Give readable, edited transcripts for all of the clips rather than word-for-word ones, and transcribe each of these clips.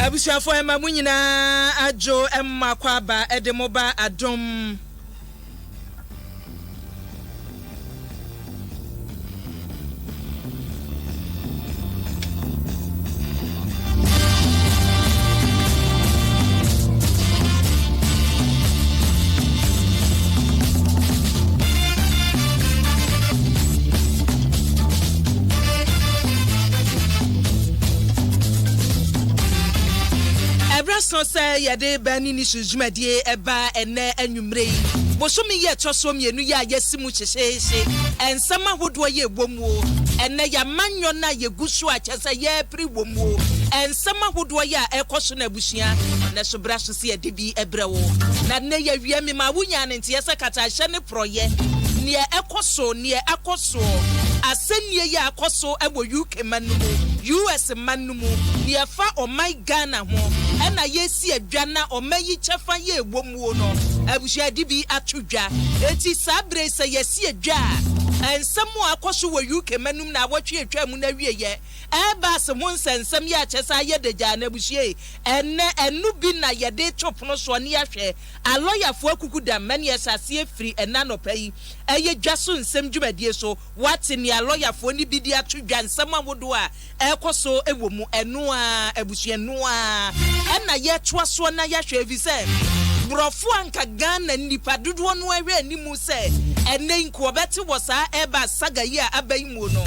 Abusuafo ema mu nyina ajo emma kwaba edemoba adom so say yade bani ni sujumedie eba ene anwumre bosomi ye toso mienu ya yesimu hyehyehe ensama hodo ye bomuo ene ya manyo na ye gusu achese ye pri bomuo ensama hodo ya ekoso na busia na sobra so se yade bi ebrewo na ne ya wiame ma wunya ne nte yesa kata hye ne proye ne ekoso ne akoso asenie ya akoso ebo UK manumu US manumu ne fa o my Ghana ho ena yesi adwana o mayi chefa ye egbomuo no abusia dibi atudwa eti sabre se yesi adwa ensemu akoso wo UK manum na awotwe atwa mu na wieye eba se mo nsensem ya chesa ye deja na abusia enne enu bi na ye de chopono so ne yahwe aloyafo akuku da mane asase afiri ena no pai eye dwaso nsem dwumadie so wate ne aloyafo ni bi di atudwa nsem awodo a ekoso ewo mu enu a abusia enu a ena ye toaso na yahwe evise brofo anka Ghana nipa dodo no awe animu se ene nko beti wo saa eba saga yi a abayimu no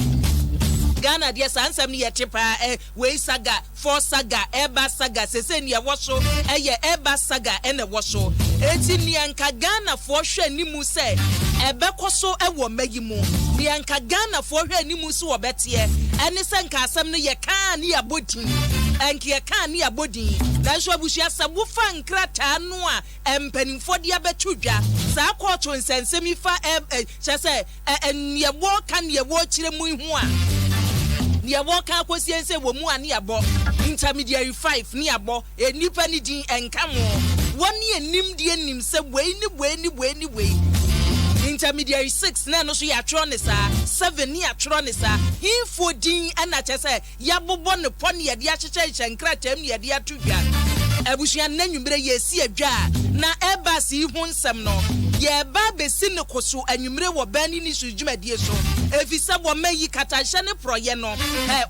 Ghana dia sansam ni yetepa we saga for saga eba saga sese ni ewoso eye eba saga ene woso eti ni anka Ghana fo hwe animu se ebekoso ewo magimu ni anka Ghana fo hwe animu se wo bete ene se nka asam no ye kan ni abodin enke ye kan ni abodin dan so abusia sabu fa nkrata no a empanimfo dia betudwa saa koto nsensemi fa chese enyewo kan yewo kire mu hu a ne yewo kan kwosiense wo mu ani abo intermediary 5 ni abo enipa ni din enkamo woni enim die nim se we intermediary 6 na no so ya tronisa 7 ni ya tronisa info din ana chese ya bobo ne pon ye dia cheche nkratam ne dia tudwa abusuan nanwumre yesi adwa na ebasi hu nsem no ye ba besi ne koso anwumre wo bani ni sujumedie so efisa wo mayi katahye ne proye no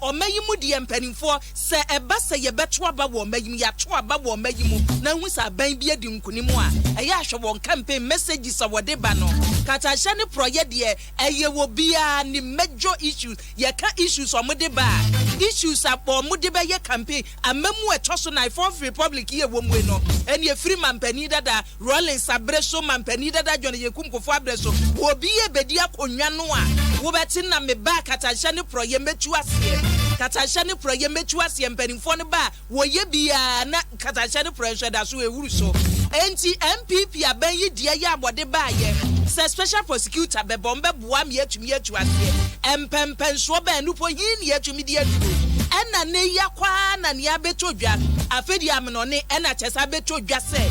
o mayi mu de empanimfo se ebasa ye beto aba wo mayi ya to aba wo mayi mu na hu sa ban bi adi nkunimu a eye ahwe won campaign messages so wo de ba no katahye ne proye de eye wo bia ni major issues ye ka issues o mo de ba issues abo mo de ba ye campaign amamu etoso na Fourth Republic ye wo mu no ene ye free mampani dada Rollins abreso mampani dada John Yekum Kofo abreso obi ye bedi akonwa no a wo beti na me ba katahye ne proye metu ase katahye ne proye metu ase mpanimfo ne ba wo ye bia na katahye ne proye da so ewuru so enti MPP aban yi die ya abode ba ye se special prosecutor be bombe boa me atumi atu ase empempenso ba nupo hin ne atumi die adu ena ne yakwa na ne abetodwa afedi amno ne ena chesa betodwa se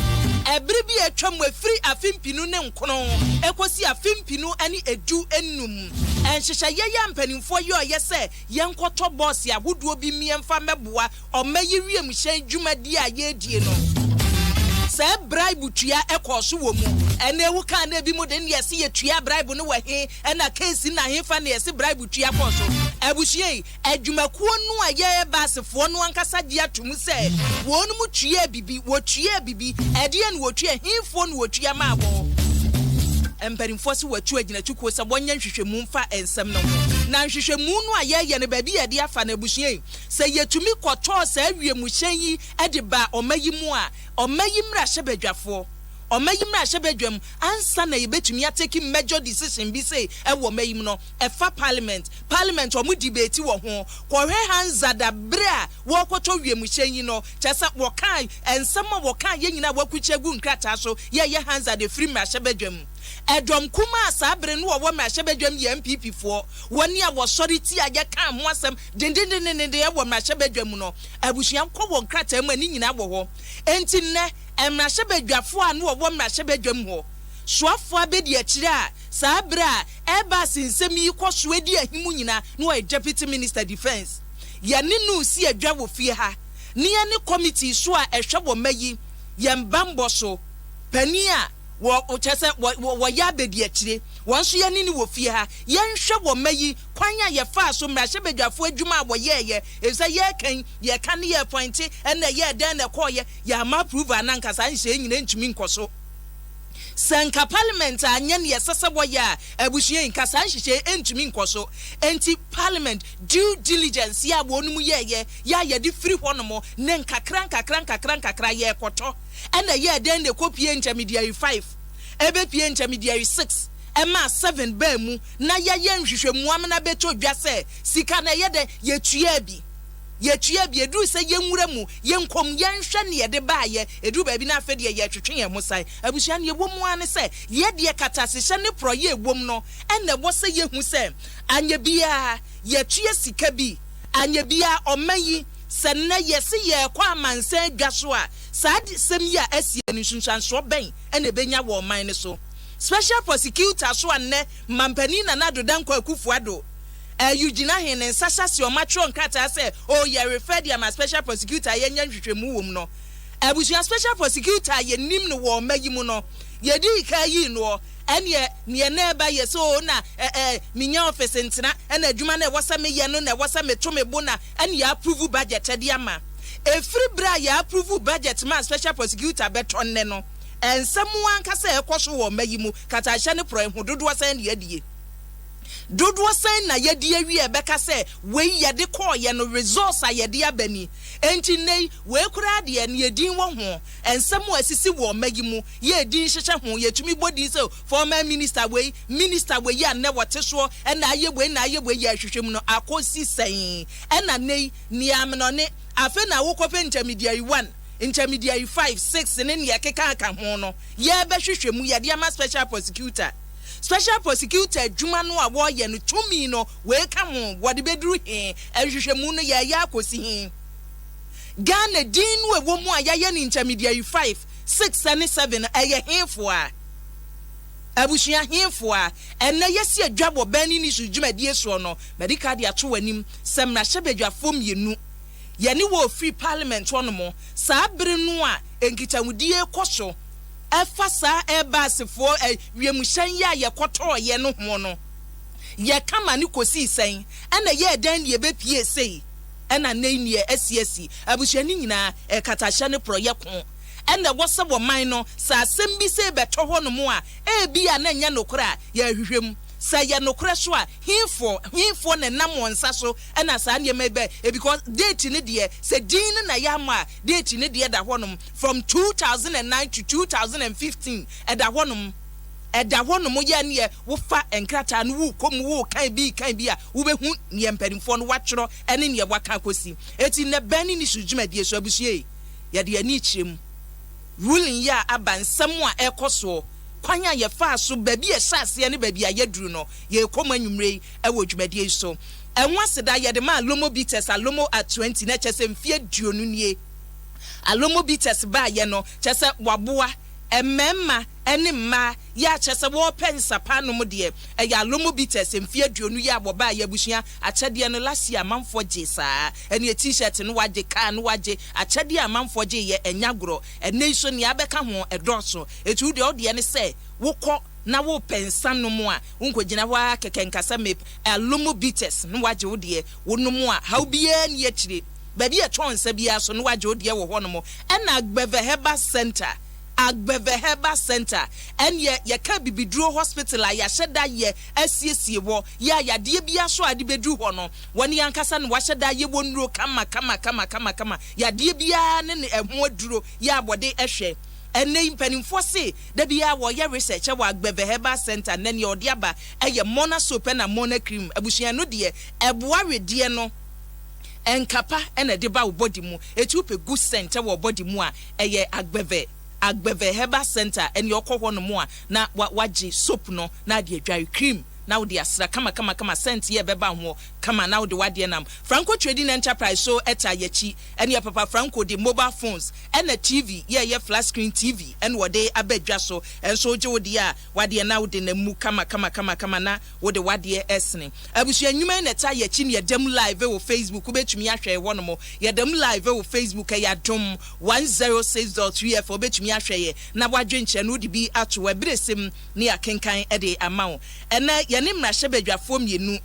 ebri bi atwam afiri afimpinu ne nkono ekosi afimpinu ani edu enum enhyehyɛ ye mpanimfo ye oyese yenkoto boss ya hoduo bi miemfa meboa omayi wiem hyen dwumadi a ye die no se bribe tua ekoso wo mu ene ewu kan na bi mu de ne yesi ye tua bribe no wahe ena case na hefa na yesi bribe tua koso abuhie adwumakuo no a ye basefo no ankasa dia tum se wonu mu tua bibi wo tua bibi ede ne wo tua hifo no wo tua maabo emperimfo se watu agina tuko se bonya nhwehwemu mfa ensem no na nhwehwemu no a ye ne ba bi ye de afa na abuhie se yetumi kwoto se awiemu hyen yi ede ba omayimu a omayimra hyebadwafo omayimra hyebadwam ansa na yebetumi ateki major decision bi say ewo mayim no efa parliament omu debate wo ho kohwe hanzada bra wo kwoto wiemu hyen yi no chesa wo kan ensema wo kan ye nyina wakuchegu nkrata so ye hanzada free mra hyebadwam edom kuma sabre no wo ma hyebadwam ye MPP fo woni a wo sority a ye kan ho asem dindindindinde ye wo ma hyebadwam no abusuan kwo wo nkrata mu ani nyina wo ho enti ne emra hyebadwafo a no wo ma hyebadwam ho soafo abedi akire a sabra eba sinsem yi koso edi ahimu nyina no deputy minister defense ye ne no si adwa wo fie ha Nia ni committee so a ehwe wo mayi yembambo so pani a wo chese wo ya bedi akire won so ye ni wo fie ha yenhwe wo mayi kwanya ye fa so mra hye adwuma wo ye esa ye kan ye kan ye point na ye den na koye ya ma prove anankasa nhye nyina ntumi nkoso Sanka parliament anyen ye sesebo ya abusuye nkasa nhye ntumi nkoso enti parliament due diligence ya wonum ye ya di free honomo ne nkakra ye koto ena ye den de kopie intermediary 5 ebe pie intermediary 6 ema 7 ba mu na ya nhwehwemu amna beto dwase sika na ye de yetua bi edu se yenwura mu yenkom yenhwe ne ye de baaye edu ba bi na afede ye twetwe ye musai abusua ne ewom ane se ye de katase hye ne pro ye ewom no ene bo se ye hu se anya bia yetua sika bi anya bia omayi se na ye se ye kwa amansa adwaso a saadi sem ya asie ni sunsanso ben ene benya wo man ne so special prosecutor so anne mampani na nadodan kwa akufuado Eugene Hene Sasha si o matro nkata say oh ye referred ya my special prosecutor ye nya hwehwemu wom no abusia special prosecutor ye nim no wo mayi mu no ye di ka yi no ene ne na ba ye so na minya office ntina ena adwuma na wasa me ye no na wasa me to me bo na ene ya approve budget de ama free bra ya approve budget ma special prosecutor beton ne no ensemu ankasa ekoso wo mayi mu kata hye ne pro ehudodo wasa ne yedie dodo sen na yedi awie beka se we yede call ye no resource ayede abani enti nei we kura de ne yedin wo ho ensemu asisi wo magi mu ye din hyehye ho yetumi bodi se former minister we ya ne wote so na aye we ye hwehwem no akosi sen na nei ni amno ne afa na wo kope intermediary 1 intermediary 5 6 ne ne keka aka ho no ye be hwehwemu ye de ama special prosecutor adwuma no a wo ye no tumi no we ka ho wode beduru he ehwehwemu no ye ya akosi he Ghana din we wo mu a ye ni intermediary 5 6 and 7 eye hefo a abushia hefo a ena yesi adwabo bani ni sujumadi so no medical de ato wanim semra hyebadwafo mienu ye ni wo free parliament wono mo saa bere no a enkitamudie koso efasa ebasefo wiemuhyan ya yekoto ye no ho no ye kama ni kosi sen ena ye dan ye bepie sei ena nenie asiasi abusuani nyina katahye ne proyekon ena wosebo man no sa asem bi se beto ho no mo a bia na nya nokora ya hwehwem sa ya nokora so a hinfo ne nam wonsa so ena sa ne mebe because date ne de se din na ya ma date ne de da honum from 2009 to 2015 eda honum ya ne wo fa enkrata no wo kom wo kan bi a wo behu ne mpanimfo no watwero ene ne waka kosi eti ne bani ni sujumadi so abusue ya de ani kyerem ruling ya abansam a ekoso kwanya ye fa so baby e sase ne baby a yeduru no ye koma nwumrei e wo dwumadi so enwaseda ye de ma lomo bites alomo at 20 na chese mfie duonu nie alomo bites ba ye no chese waboa ememma ene mma ya chese wo pensapa no mo de ya alomo bites mfie duonu ya aboba ya busua achede no lasi amanfo je saa ene t-shirt no waje ka no waje achede amanfo je ye enyagoro ene so ne abeka ho edoso etu de ode ne se wokọ na wo pensa no mo a unkogina wa kekenkasa me alomo bites no waje wo de wo no mo a how bia ne akire ba bia tonsa bia so no waje wo de wo ho no mo ena Agbeve Heba Center and ye ka bibiduro hospital a ya hyeda ye asiesie wo ya de bia so ade bedru ho no woni yankasa no wahyeda ye wonuro kama ya de bia ne ho aduro ya abode ehwe ene impanimfo se da bia wo ye research wa Agbeve Heba Center na ne ode aba eye mona soap na mona cream abusuan no de eboa wedie no enkapa ena de ba wo body mu etupe good scent wo body mu a eye Agbeve Heba Center and your no more na waji soap no na de dry cream now the asra kama sent ye beba ho kama now the wade nam Franco Trading Enterprise so eta yechi ene ya papa Franco the mobile phones and a TV ye flat screen TV and wode abedwa so and so je wode a wade now de na mu kama na wode wade esne abusu anwuma na ta yechi ne dem live wo Facebook betumi ahwe wono mo ye dem live wo Facebook ya dom 106.3 F betumi ahwe ye na wadwe nche no de bi ato abresem ne akenkan ede amawo ena ye ne mrahye badwafo mienu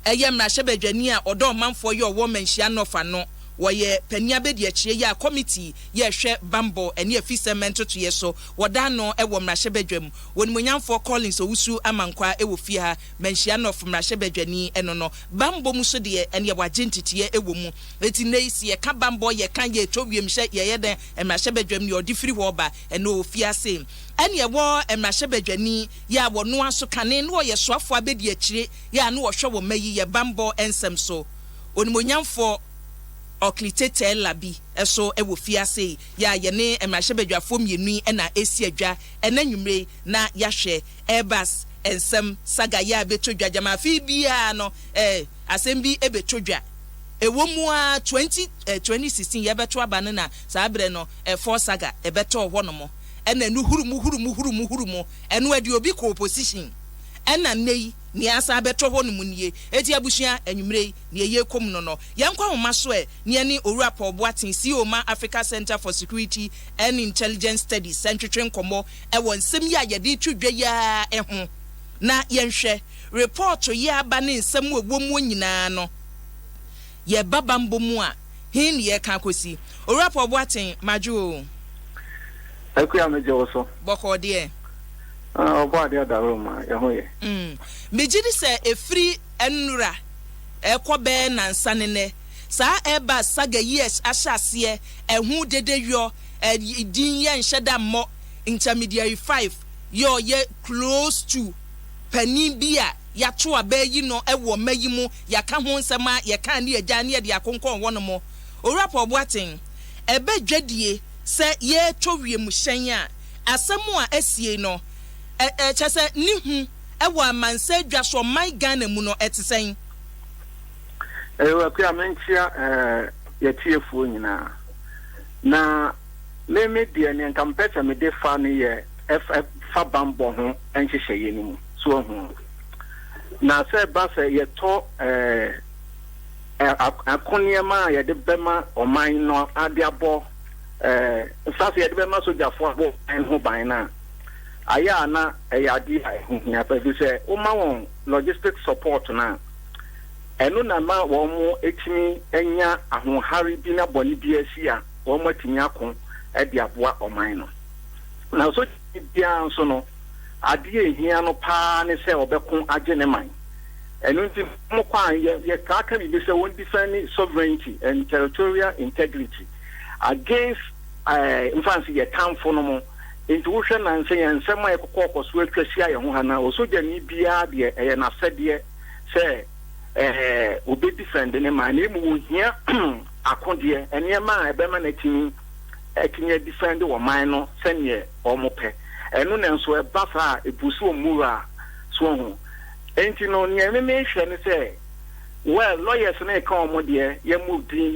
eye mrahye badwani a odo manfo ye owo manhia no fa no woye pania bedi akire ya committee ye hwe bambo ene afisement to ye so woda no ewo mrahye badwam wonimonyamfo Collins owusu amankwa ewo fie ha manhia no fo mrahye badwani eno no bambo mu so de ene wagentitiye ewo mu eti neisi ye ka bambo ye kan ye towiem hye ye den mrahye badwam ne odifiri wo ba ene ofie ase ene wo mrahye badwani ya wo no aso kane no ye soafo abedi akire ya no wo hwe wo mayi ye bambo ensem so onimonyamfo oklitete labi eso ewo fiase ya ye ne emrahye badwafo mienu na esi adwa enanwumre na yahwe Airbus ensem saga ya betodwa jamafi bia no asembi ebetodwa ewo mu a 2016 ye beto abane na sabre no for saga ebeto ho no mo ena nu hurumu enu adi obi ko opposition ena nei ni asa beto ho no munie eti abusua anwumre ni eye kom no no yankwa homa so ni ani owura Paul Boatin CEO ma Africa Center for Security and Intelligence Studies Central Komo ewo nsem ya yede twedwa ya eho na yenhwe report ya aba ne nsem wo mu nyina no ye baba mbomu a hin ye kan kosi owura Paul Boatin majo akuya mejo so boko de obade adaroma yehoye mejiri se efri enura ekobe na nsanene sa eba saga years asase ehu dedewio din ye nheda mo intermediary 5 yo ye close to panibia ya to abayi no ewo mayimu ya ka ho nsema ye kan ne agya ne de akonkon wono mo Paul Boatin ebe dwadie se ye towiem hyen a asemu a asie no chese nihu ewo amanse dwaso man Ghana mu no etisen akuya menchia yetiefu nyina na le media ne kampeta me de fa ne ye fa bambo ho enhyehyeye ni mu so ho na se ba se ye to akoniema ye de bema oman no adiabo nsase ye de bema sojafo abo ho ban na aya na eyadi ya pe se o ma won logistic support na enu na ma wo mu etimi enya ahohare bi na boni bi asia wo mu atimi akon e de aboa oman no na so bia nso no ade ehia no pa ne se obekon age ne man enu nti mo kwan ye ka bi se won defend sovereignty and territorial integrity against infancy ye kamfo no mo intuition na nse ye nsema ye kokoko so atwasia ye ho hana osoja ni bia de ye na sede se obi defend ne man e mu hia akode enema ebema na timi ekinye defend wo man no sene omope enu ne nso eba fa ebusu omura so ho enti no ne me hwe ne se well lawyers na ka omode ye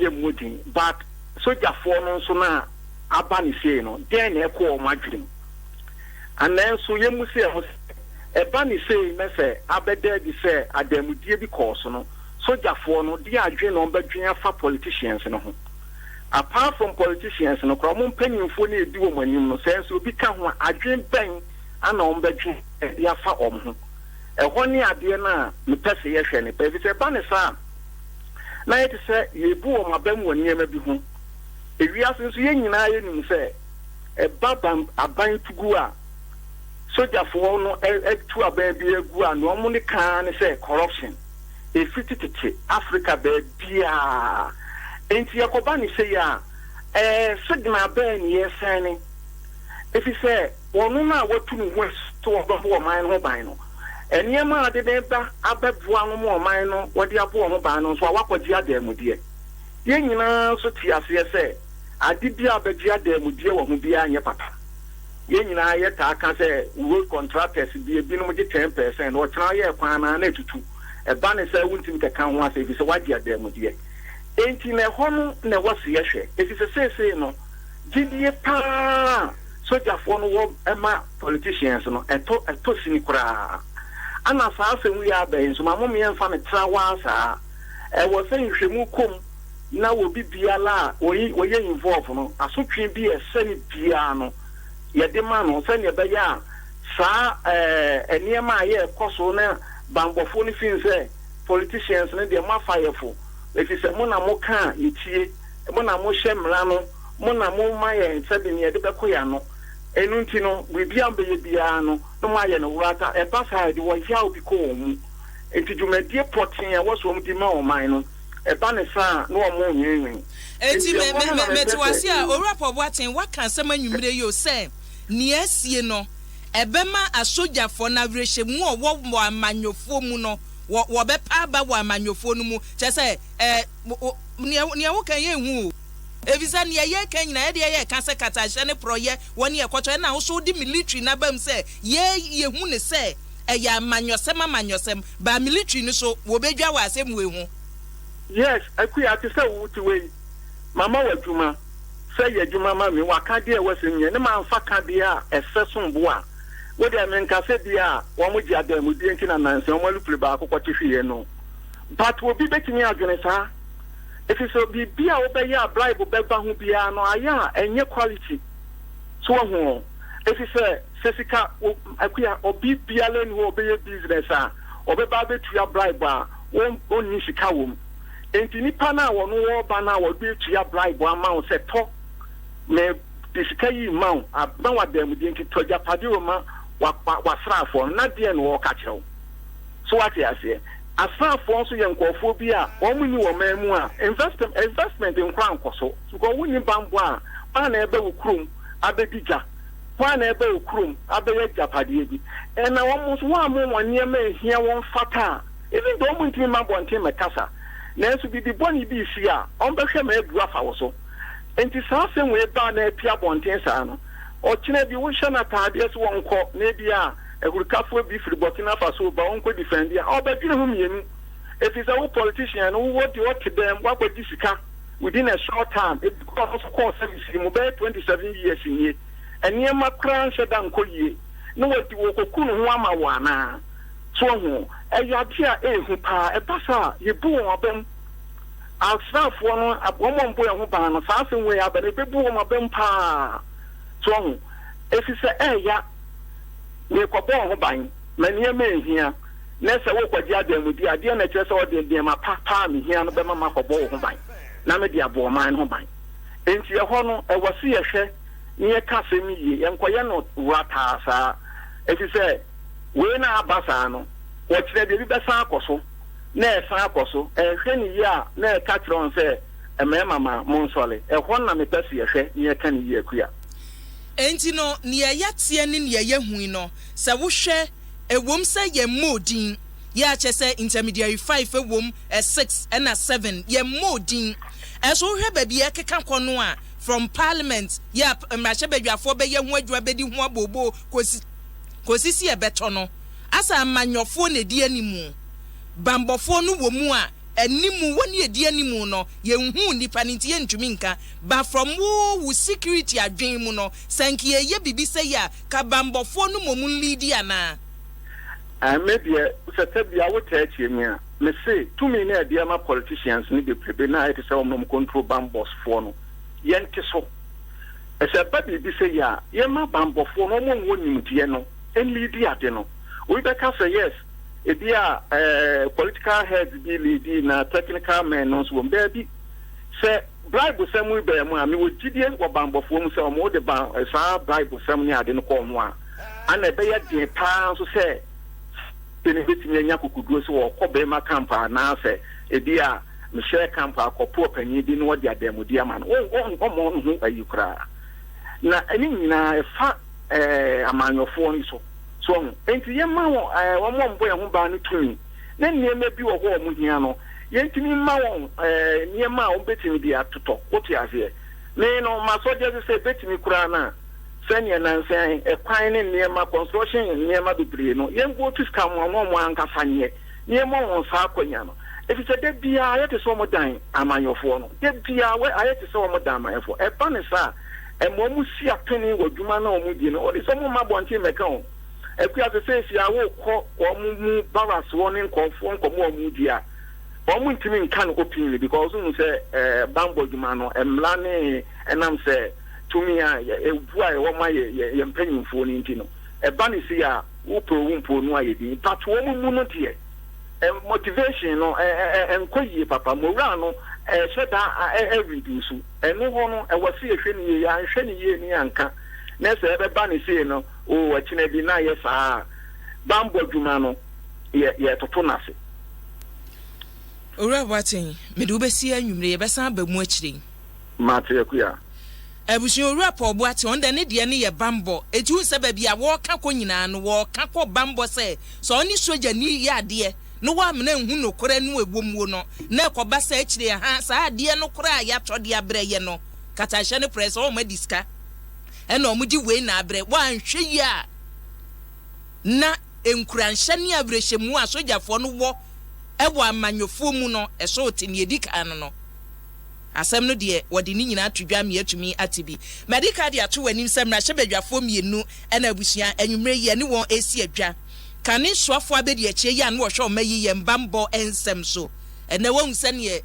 mudin but soja for no nso na aba ni sei no den na ekwo omadwiri anenso ye mu se ho eba ni sei me se abeda di se adamudie bi course no soja for no di adwe no badwen afa politicians no ho apart from politicians no kro mo mpanyimfo na edi wo manim no sense obi ka ho adwen ban ana o badwen di afa om ho ehọ ni ade na me pese ye hwe ne pe bi se ba ne sa na ye te se ye bu o mabam woni ema bi ho ewiase nso ye nyina ye nim se babam aban tugu a sojafo no etu aban bi egu a no mo ne kan ne se corruption efititete Africa be bia enti yakoba ni se ya signa ban ye sane efi se wonu na watu ni west to obo man ho ban no eniema ade be ba abeboa no mo man no wodi abo ho ban no so awakwaji adamudie ye nyina so ti ase se ade bia abegye adamudie wo ho bia anye papa nyina ye ta aka say road contractors bi no ge 10% o tena ye kwan na tutu e ba ne say wuntim keka ho ase bi say wadi adem de enti na ho no na wase ye hwe eti say no gidie pa sojafo no wo ema politicians no eto sini kura ana saa asem wi aben so mamom ye mfa me trawa saa e wo say hwemu kom na wo bibiala oyi involve no asotwe bi esani bia no ye de ma no se ne be ya saa eniema ye koso na bambofo ni fin say politicians ne de ma fayefo if you say mo na mo kan yetie mo na mo hemra no mo na mo ma ye nsabi ne de be koya no enu nti no bibia be ye bia no no ma ye no wata e ba sa de wo hia obi ko mu enti dwumadie poten a wo so mu di ma o man no e ba ne sa no o mo nwenwen enti me tiwase a owura Boateng waka sema nwumire yo se ne asie no ebema asojafo na wrehemu wo amanyofo mu no wo be pa ba wo amanyofo no mu che se ne wo kan ye hu evisa ne ye kan nyina ye de ye kan se kata hye ne proye woni ye kwoto na wo so di military na bam se ye hu ne se ya amanyosem ba military no so wo bedwa wa asem we hu. Yes, akuya te say wo ti we mama wadwuma say ye dwuma ma me wakade e wasenye ne ma mfa kade a efeso mbo a wo de menka se bia wo mo gi adam di enti na nanse wo malupre ba akokɔ tehwe no but wo bi betimi adwene saa if so bi bia wo be ya bribe be ba ho bia no aya enye quality so ho if say sesika akuya obi bia le no be business a obe ba betu ya bribe a won ni sika wo enti nipa na wo no wo ba na wo betu ya bribe ama wo se to me disika yi ma na wa dem di enti to ja pade wo ma wa srafo na de no wo ka kyerɛw so what you say asrafo so ye nkofo bi a wo mu ni wo mamu a investment in kwan koso so ko woni bambo a pa na ebe wo krum abedija pa na ebe wo krum abeye japade bi na wo mu so wa mu woni ma ehia won fata even though mu ntimi ma bonte mekasa na so bi di boni bi si a on be hwe ma edu afa wo so enti saa sem we ba na apia bonte saa no o kine bi wo hwe na taade so won kɔ na bia ehurukafo bi firi Burkina Faso ba won kɔ defend ya o ba dwene hu mienu if is a politician who what them what would disika within a short time it cost service mu be 27 years in ye ene ma kran shedan koye no what wo kokunu ho ama wana so ho eyade a ehu pa e basa ye bu won abem asrafo no abomon bo ye ho ba no saa sen we abane be bu won abem pa so ho efise eya we kobo ho ban mania ma ehia nessa wo kwaji adam di ade na kyerɛ sɛ ɔde de ma papa me hia no bɛma makɔbɔ ho ban na me de abo man ho ban enti ɛhɔ no ɛwɔ se yɛhwɛ ne ka sɛm yie yɛnkɔyɛ no wata saa ɛti sɛ we na abasa no wɔkyerɛ de bi bɛsan akɔso na ɛsan akɔso ɛhwɛ ne yie a na ɛka kyerɛ on sɛ ɛmɛma ma monsɔle ɛhɔ na mepɛ se yɛhwɛ ne ka ne yie akuya enti no ne yɛatie ne ne yɛhu no sɛ wohwɛ ewom se ye modin ya chese intermediary 5 ewom 6 and 7 ye modin eso hwe ba bia keka kono a from parliament ya mrache badwafo be ye ho adwa bedi ho abobo kosi si e beto no asa amanyofo na di animu bambofo no wo mu a animu woni edi animu no ye hu nipa nti ye ntumi nka ba from wo security adwen mu no sanki ye bibi se ya ka bambofo no momun lidi ana maybe Satabia would tell me, me say, 2 million dear politicians need to prepare now to sell them control bambos for no. Yankiso. As a baby be say, ya, Yama bambo for no one winning Tiano, and Lady Adeno. We back say yes. If they are political heads be leading technical men on swim baby. Say, bribe with some way by me with Gideon or bambo for himself more the bribe with some near didn't call one. And I pay at the pounds to say. Benefit nya kukudu so wo kobema campa na se ebi a me share campa akopo panyi bi no wodi adamudi ama no mo hu ayukra na eni nyina fa amanyofo ni so enti ye ma wo mo mbo ye ho ba no tumi na niema bi wo ho mo hia no ye ntimi ma wo niema o betimi bi atoto oti ase me no ma so je se betimi kura na senior nansen a quine near my construction near my degree no yen go to scam one cafanye near mon saquaniano. If it's a dead beer, I had to so much dime, am I your phone? Dead beer, I had to so much dime, my for a panisa, and one will see a penny or Jumano Mudino, or some of my bonty account. If we have to say, I will call or move barras warning call phone for more mudia. One will to me can openly because you say, Bambo Jumano, and Mlane, and I'm say, to me, why my penny phone in Tino. A banisia, wumpo no idea, but one not here. Motivation no enkoyi papa morano sheda reduce eno ho no e wase ehwe ya nhwe ne ye ni anka na se be ba ne se no o akina bi na ye saa bambo dwuma no ye toto nase ora watin me do be si anwumre ye be san ba mu akire mate yakuya abusun ora po bo ate on de ne de ne ye bambo eju se ba bia wo ka ko nyina no wo ka ko bambo se so oni soja ni ye ade no wa mena hu no kora no ewomwo no na ekoba sa akire ha sa ade no kora ya tode abreye no kata hye ne press o ma diska ena o mudi we na abre wa nhwe yi a na enkura nhye ne abrehye mu a sojafo no wo ewo amanyofo mu no eso otini edika no asem no de wodi ni nyina atudwa me atumi atibi medical de ato wanim sem na hye badwafo mienu ena abusua anwumre yi ne won esi adwa kane soafo abedi eche ya na wo hwe o mayi ye mbambo ensem so ena won sene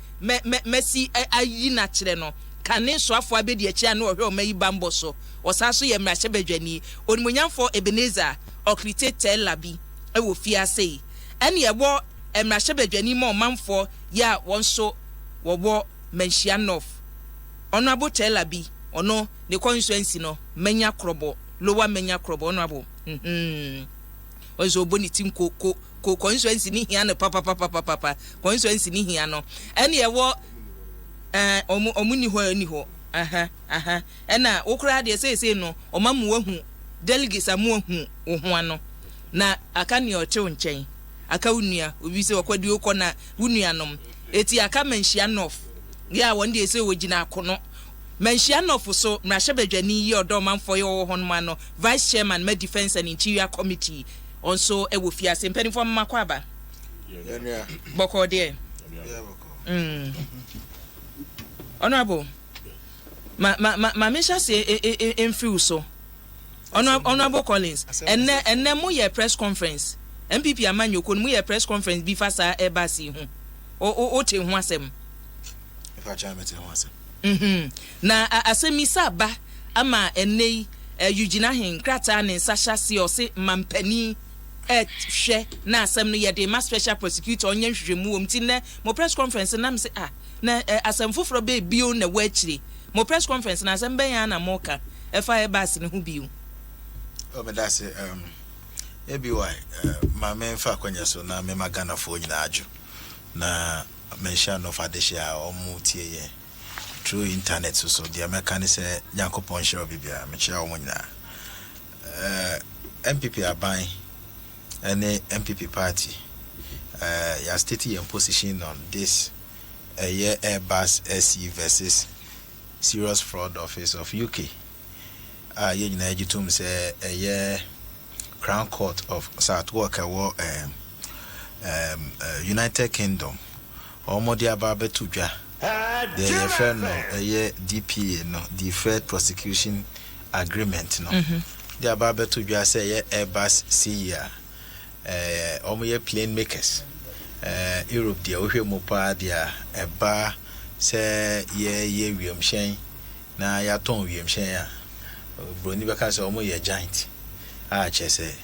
mesi ayi na kire no kane soafo abedi eche ya na wo hwe o mayi bambo so osaso ye mrahye badwani onimonyamfo Ebenezer okrite telabi ewo fiase ene ye wo mrahye badwani ma omanfo ya wonso wo Menchianof ono abo telabi ono ne constituency no menya krobo lower menya krobo ono abo ozo boni tim ko constituency ni hia no papa constituency ni hia no ene ye wo omuni ho ena okura de say no omamu wahu delegates amu hu ho ano na aka ne otew nchen aka unua obi se wakwadi okona unuanom eti aka Menchianof ya won de say wogina akono Menchianof so mrahye badwani yi odomanfo ye wo ho no no vice chairman med defense and interior committee onso ewo fiase mpanifo mmakwa aba yeah boko de honorable ma mesha say enfri so honorable Collins enne mo ye press conference MPP amanyoko mo ye press conference bi fasa ebasi hu o te hu asem na asemisa ba ama enei Eugene Ahin krata ne Sasha si o se mampani hwe na asem no ye de ma special prosecutor onye hwehwemu omti ne mo press conference na mse na asem foforo be bio na wachiri mo press conference na asem ben ya na moka efa e bas ne hu bio o me da se ebi why ma me fa kwanya so na me magana fo nyina aju na Menchianof adehia omutie ye through internet so the American say Yankopon share bibia me chia omunyina MPP aban any MPP party ya state your position on this year Airbus SE versus serious fraud office of UK ye nyina ejitum say year Crown Court of Southwark United Kingdom omodi ababe tudwa the friend no DPA no deferred prosecution agreement no the ababe tudwa say ye Airbus CEA omoye plane makers Europe dia ohwemu pa dia eba say ye wiemhyen na ya ton wiemhyen a broni beka say omoye giant a chese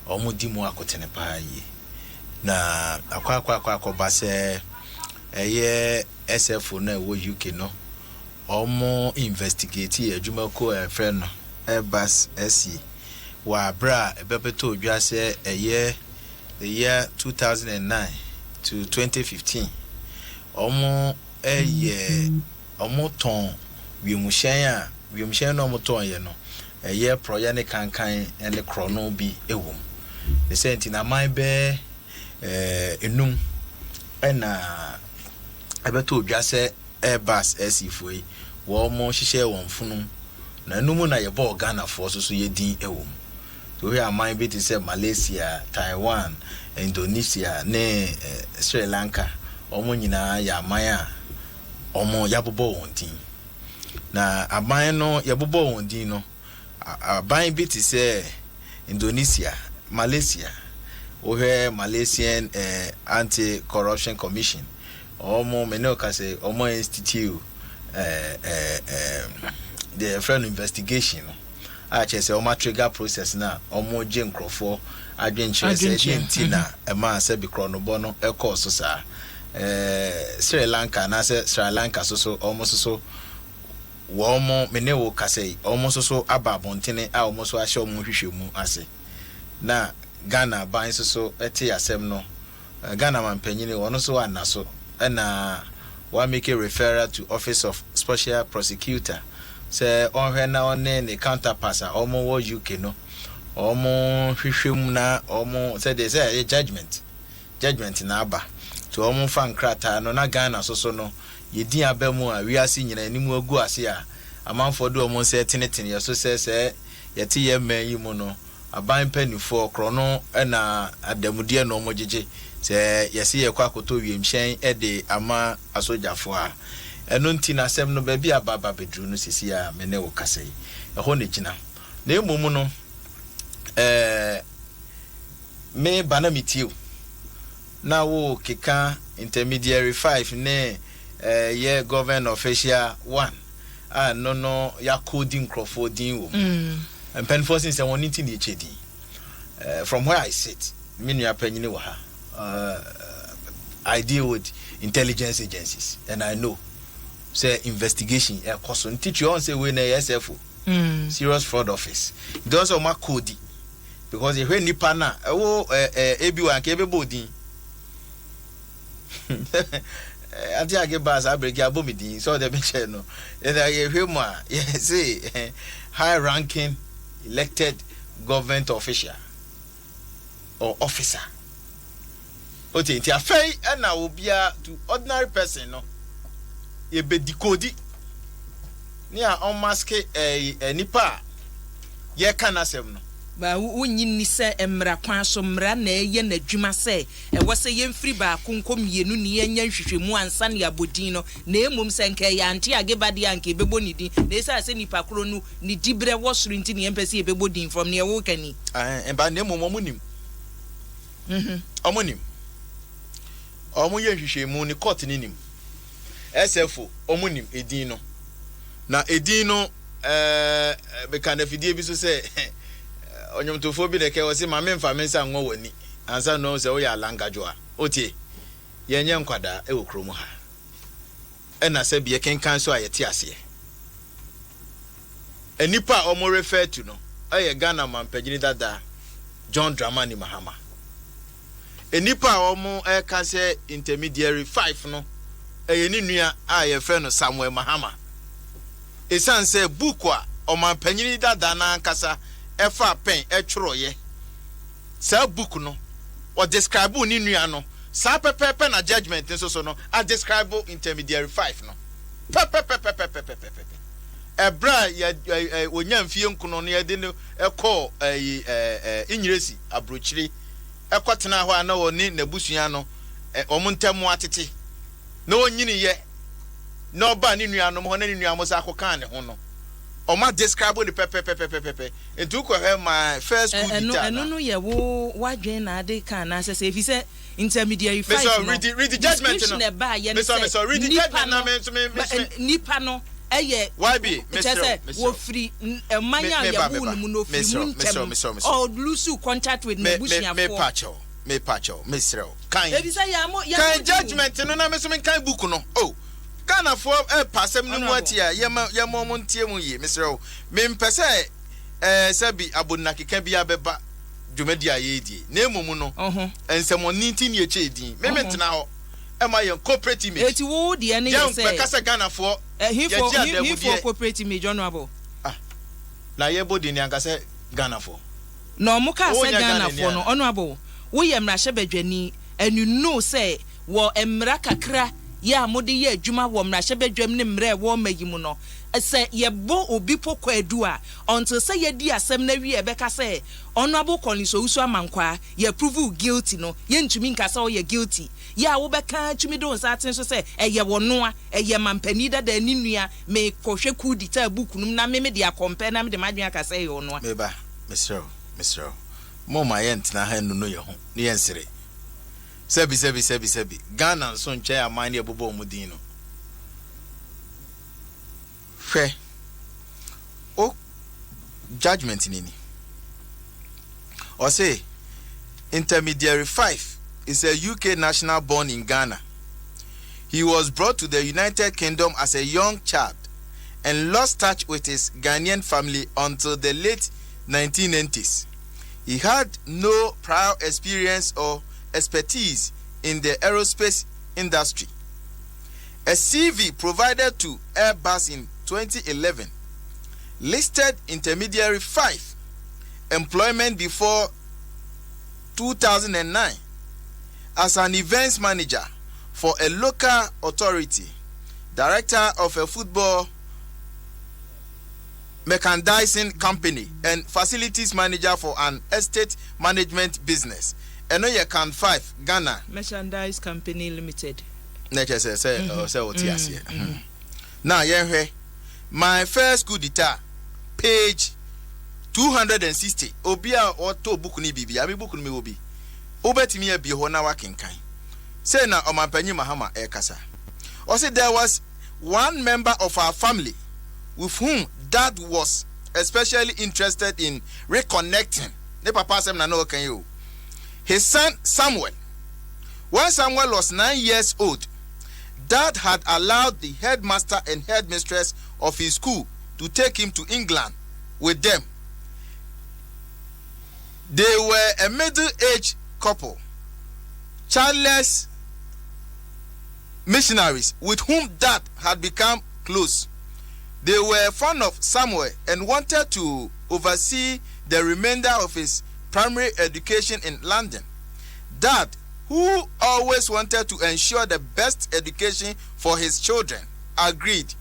omodi mu akotene pa yi na akwa ba say SF na wo UK no omo investigate adwuma ko friend no Airbus SE wa bra ebebeto odwa say the year 2009 to 2015 omo omo ton wiemhyen no omo ton ye no proya ne kankan ene krono bi ewom the senti na man be enum ena ebeto odwa say Airbus SE foi wo mo hihye won funum na no mu na ye ball Ghana for so ye din ewo so we are mind bit say Malaysia, Taiwan, Indonesia, ne Sri Lanka omo nyina ya aman omo yabobo won din na aban no yabobo won din no aban bit say Indonesia, Malaysia, we Malaysian Anti-Corruption Commission omo meneo ka say omo institute the friend investigation say omo trigger process na omo je nkrofo adwenche say gentina e ma say bi kronobo no e course so sa Sri Lanka na say Sri Lanka so omo so womo meneo ka say omo so ababontene a omo so ahye omo hwehwemu ase na Ghana ban so ete asem no Ghana man panyini wono so anaso na wa make a referral to Office of Special Prosecutor say on here na on the counterpart omo wo UK no omo hwehwem na omo say they say a judgment na aba to omo fan krata no na Ghana so no yedin abamu a wiase nyina animu agu ase a amanfo do omo say tenetene ye so say yete ye man yi mu no aban panifo krono na adamude no omo jeje say yesi ye kwa akoto wiemhyen de ama asojafo a eno nti na asem no ba bi ababa bedru no sisi a mene wo kasai eho ne gina na emom no me bana mitiu na wo keka intermediary 5 ne ye government official 1 no ya coding crofo din wo and pen forcing say one nti ne echedi from where I sit me nua panyini wo ha I deal with intelligence agencies and I know say investigation e koso teach you on say we na SFO serious fraud office those are my code because if any pana wo ebi1 ke bebodin anti age bas abreki abomidin so the picture no and I hwemu a say high ranking elected government official or officer ote nti afei na obia to ordinary person no ye be decode ni a on mask nipa ye kana sem no ba wonyin ni se emra kwan so mra na eye na dwuma se e wo se ye mfiri ba konkom yenu ni ye nya hwehwemu ansa ne abodin no na emom se nka ya anti agebade anka bebo ni din na esa se nipa kro no ni dibre wo suru nti ne empese ye bebo din from ne wo kani ba na emom omunim omunim omu ye hwehwemu ni court ni nim SFO omunim edin no na edin no be kan afidie bi so se onyomtofo bi de ke wo se ma memfa mensa nwo wani ansa no se wo ya langajo a otie ye nye nkwada e wokromu ha na se bi kenkan so ayete ase enipa omo refer to no aye Ghana man pagini dada John Dramani Mahama enipa omo ka se intermediary 5 no eye ni nua a ye frɛ no Samuel Mahama esan se book a oman panyini dada na nkasa efa pen etworoye sa book no o describe ni nua no sa pepepe na judgment so no a describe intermediary 5 no pepepe ebra ya wonya mfie nkuno no ye de no ekọ inyiresi abrochiri ekotena ho ana woni nabusua no omuntemu atete na onyini ye na oba ni nua no mo na ni nua mo sa akokan ne ho no o ma describe the pepe entu ko he my first good guitar no ye wo wadwen na ade kan na se if say intermediary 5 no read the judgment no so read the judgment na me nipa no eye why be Mr. wo free manya ya wo no no free muntem or lose contact with nebusia for me pacho Mr. Kan if say ya kan judgment no na me so me kan book no oh Ghana for passem no muatia ya mo ntie mu ye Mr. me mpese sabi abonakeka bia beba dwumadi ayedi na emum no ensemoni nti ne eche edin me mentena ho e ma ye cooperative image eti wo de ne ye say ya mpeka Ghana for he for cooperative image honorable na ye body ni anka se Ghana for no mo ka se Ghana for no honorable wo ye mra hye badwani and you know say wo emra kakra ya mode ye adwuma wo mrahye bedwam ne mre wo mayimu no se ye bo obi pokọ edu a until say ye di asem na wi e beka say honorable Collins Owusu Amankwa ye prove guilty no ye ntumi nka say ye guilty ya wo beka tumi do nsaten so say eye wono a eye mampani da ninua me kohwe ku dita bukunum na me de compare na me de madwen aka say ye wono a meba Mr. Mo ma ye ntina ha nu no ye ho ne ye nsere sebi Ghana so nche aman ye bobo omudin no hwe o judgment nini or say intermediary 5 is a UK national born in Ghana. He was brought to the United Kingdom as a young child and lost touch with his Ghanaian family until the late 1990s. He had no prior experience or expertise in the aerospace industry. A CV provided to Airbus in 2011 listed intermediary 5 employment before 2009 as an events manager for a local authority, director of a football merchandising company, and facilities manager for an estate management business. And no, you can 5 Ghana Merchandise Company Limited. Nature say what yes. Now, yeah, my first coup d'etat, page 260. Obia or to book ni bibi. Abi book ni obi. Obetimi e bi ho na wakenkan. Say na Omanpanyi Mahama Ekasa. Or say there was one member of our family with whom Dad was especially interested in reconnecting. Ne papa sem na no kan you. His son Samuel. When Samuel was 9 years old, Dad had allowed the headmaster and headmistress of his school to take him to England with them. They were a middle-aged couple, childless missionaries with whom Dad had become close. They were fond of Samuel and wanted to oversee the remainder of his primary education in London. Dad, who always wanted to ensure the best education for his children, agreed.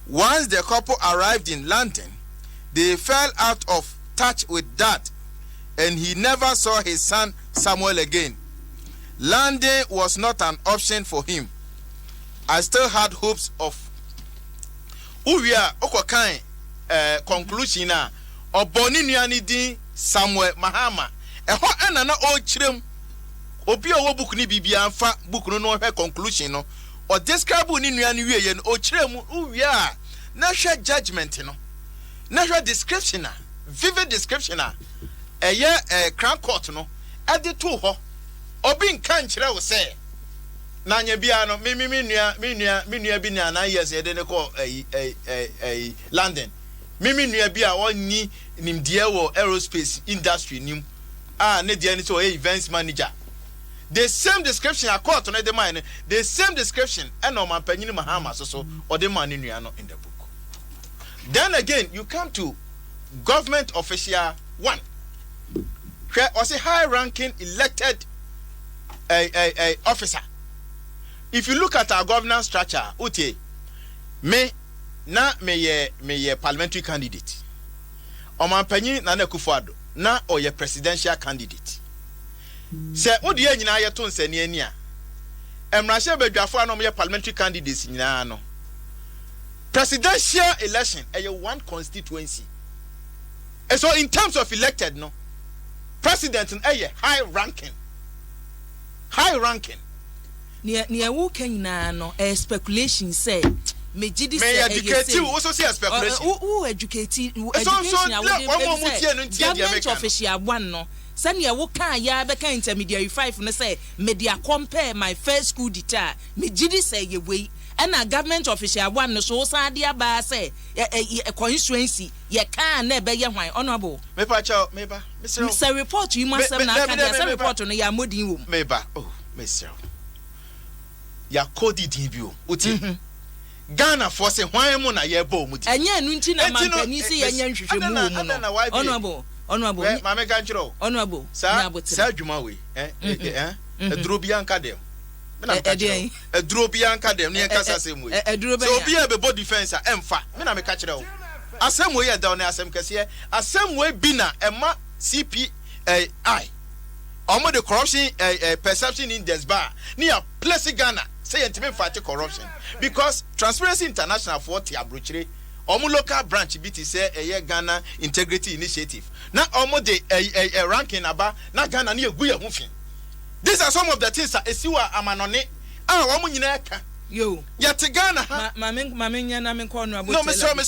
Once the couple arrived in London, they fell out of touch with Dad, and he never saw his son Samuel again. London was not an option for him. I still had hopes of Uwia okokan conclusion na oboni nuani din Samuel Mahama eho ena na o kirem obi owo book ni bibia amfa book no no hwe conclusion no o describe ni nuani wiye no o kirem uwia na hwe judgment no na hwe description na vivid description na eye crown court no ade to ho obi nkan kire wo se na nya bia no me nua bi na 9 years ede ne ko London me nua bi a oni nimdie wo aerospace industry nim ne dia ni so events manager. The same description a court no de man, the same description and no man Panyin Mahama so or the man nua no in the book. Then again you come to government official 1 where was a high ranking elected officer. If you look at our governance structure, Utie, me parliamentary candidate. Omanpanyi Nana Akufo-Addo na oye presidential candidate. Se odi nyina ye to nsani ania. Emrahye badwafo anom ye parliamentary candidates nyina no. Presidential election eye one constituency. And so in terms of elected no, president eye high ranking. Near who can no speculation say me jidi say educate also say speculation who educate government official 1 no say near who can ya be kan intermediary 5 no say media compare my first school detail me jidi say ye we and a government official 1 no so sad dia ba say a constituency ye can na be ye hwan honorable me pa chow me ba Mr. report you must have na can report no ya modin wo me ba oh Mr. ya kodi dibio uti Ghana for say hwan mu na ye bo mu di enya nu nti na mampani si ye nya nhwehwemu mu no honorable ma me kan chiro honorable sa adwuma we eduro bi anka dem me na catch a duro bi anka dem ne kasa same way so obi e be body defense a emfa me na me catch o asem way e da na asem kase asem way bi na ema CPI omo the corruption perception index bar near place Ghana say intime fight corruption because Transparency International for ti abrochire omo local branch BT say Ghana Integrity Initiative na omo the ranking aba na Ghana na egu ye ho fin. These are some of the things that esiwa amanone omo nyina ka yo yet Ghana ha mame nya na me ko no abo no me so me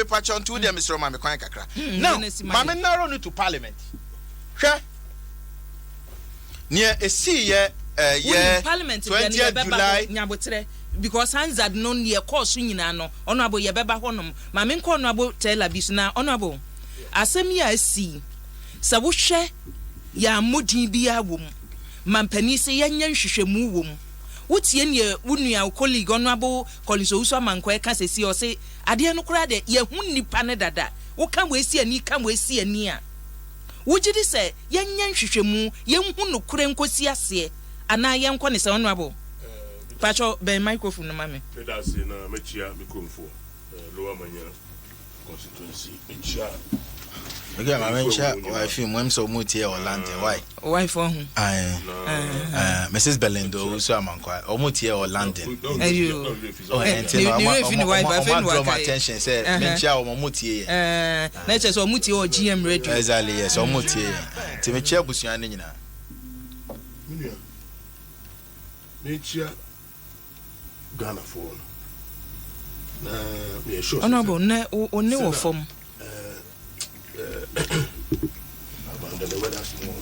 pacho ntu dem Mr. Mame kwan kakra now mame narrow no to parliament hwe near esi ye parliament 20th July nyabotre because hands had no near course nyina no ono abo ye beba honom mame nko no abo tell abis na ono abo asem ya esi sa wo hwe ya modin bia wom mampani se yanya nhwehwemu wom wotie ne wunua colleague ono abo Collins Owusu amanko e ka sesi o se ade no kura de ye hu nipa ne dada wo ka wo esi ani ka wo esi ani a wogidi se yanya nhwehwemu ye hu no kure nkosi ase ana ye nko ne se ono abo pacho ben microphone no mame me da se na mechia mikrofo lower manya constituency mechia again mame cha wife mwem so mutie Orlando why wife oh Mrs. Belendo Owusu amanko o mutie Orlando ayo my attention say mechia o mutie na che so mutie o GM radio exactly yes o mutie ti mechia busuan ne nyina mechia Ghana for na me sure honorable na oni wo form about the weather small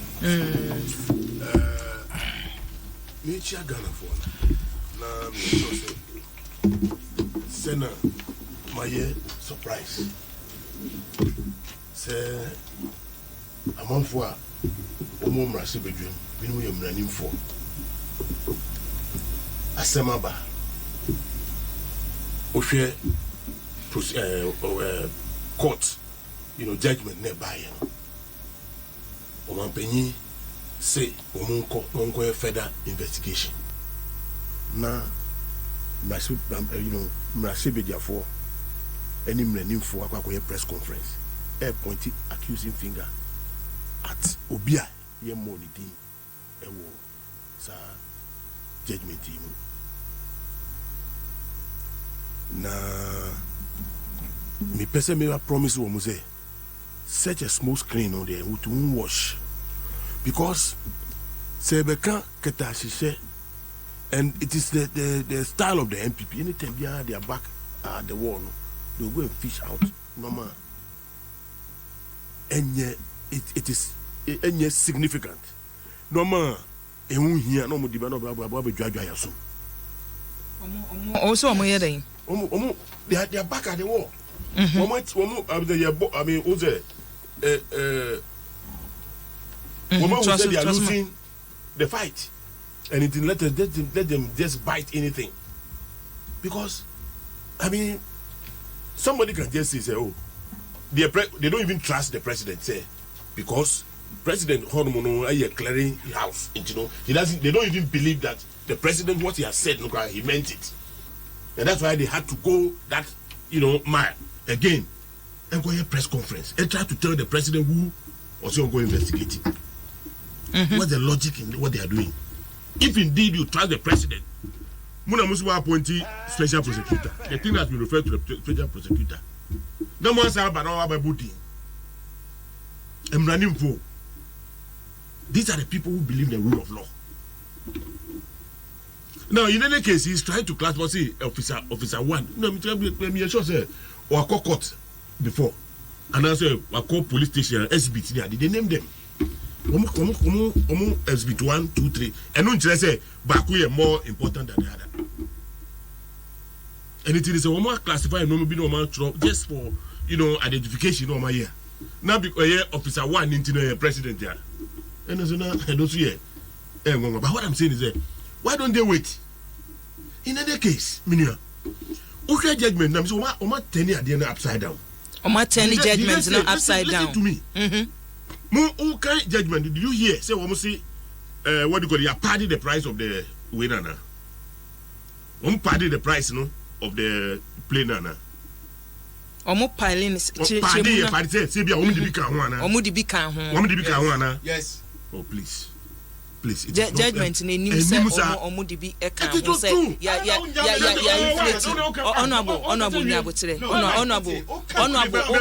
mechia Ghana for na me sure sena my surprise say amanfo a omo mrase bedwem binu ye mranimfo asemaba ohwe court judgment nearby omanpenyi say omonko a further investigation na mrase bediafo any mranimfo akwakoye press conference pointing accusing finger at obia ye money din ewo sa judgment team na me person me promise wo say such a small screen on there to wash because sebeka keta shishe and it is the style of the MPP anytime they are back at the wall they will go and fish out normal and it is significant normal ehun hia no mo di ba no ba dwadwa ya so also yeden they are back at the wall I mean who's they are losing the fight and it let them just bite anything because I mean somebody can just say oh they don't even trust the president say because President Hormono a clearing house, they don't even believe that the president what he has said, he meant it. And that's why they had to go that, mile again and go a press conference and try to tell the president who also go investigate it. What's the logic in what they are doing? If indeed you trust the president, Muna Musuwa appointing special prosecutor. The thing that we refer to the special prosecutor. No more say about our booty. I'm running for. These are the people who believe the rule of law. Now, in any case, he's trying to classify officer one. No, me sure say or court before, and I say I call police station SBT. They name them. SBT 1, 2, 3. And don't say Baku more important than the other. And it is a more classified no just for identification on my year. Now because officer one into the president there. And also here. But what I'm saying is that why don't they wait? In any case, Minia, okay, judgment. I'm so what 10 at the end upside down. Oma 10 judgments not upside down. Listen to me. Okay, judgment. Did you hear? Say almost say what do you call it? You party the price of the winner now. Party the price no of the plane now. Piling party say be omo di bi kan ho ana. Omo di bi kan ho. Yes. Oh please. Please. Judgment in nim say omo di bi e kan ho say ya honorable nyabotre honorable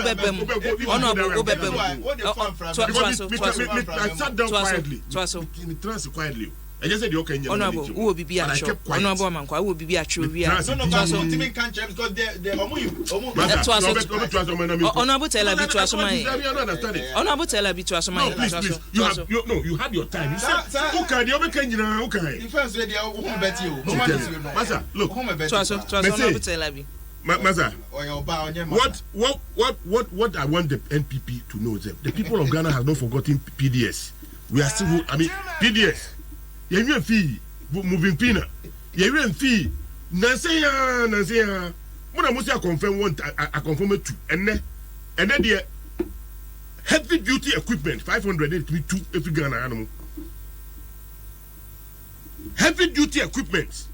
obebem I sat down quietly. Me trans quietly. I just said you okay. Honorable, who will be a show? Honorable Manqua, who will be a true. Honorable tell her to us. Honorable tell her to us. No, please. You had your time. You said, okay, the other can you know, okay. First, bet you. Masa, look. Honorable tell her. Masa, what I want the NPP to know is that the people of Ghana have not forgotten PDS. We are still, I mean, PDS. You fee moving pina. You fee. Nancy. When I must confirm one, I confirm it two. And then the heavy duty equipment 500 to be 2 every Ghana animal. Heavy duty equipment.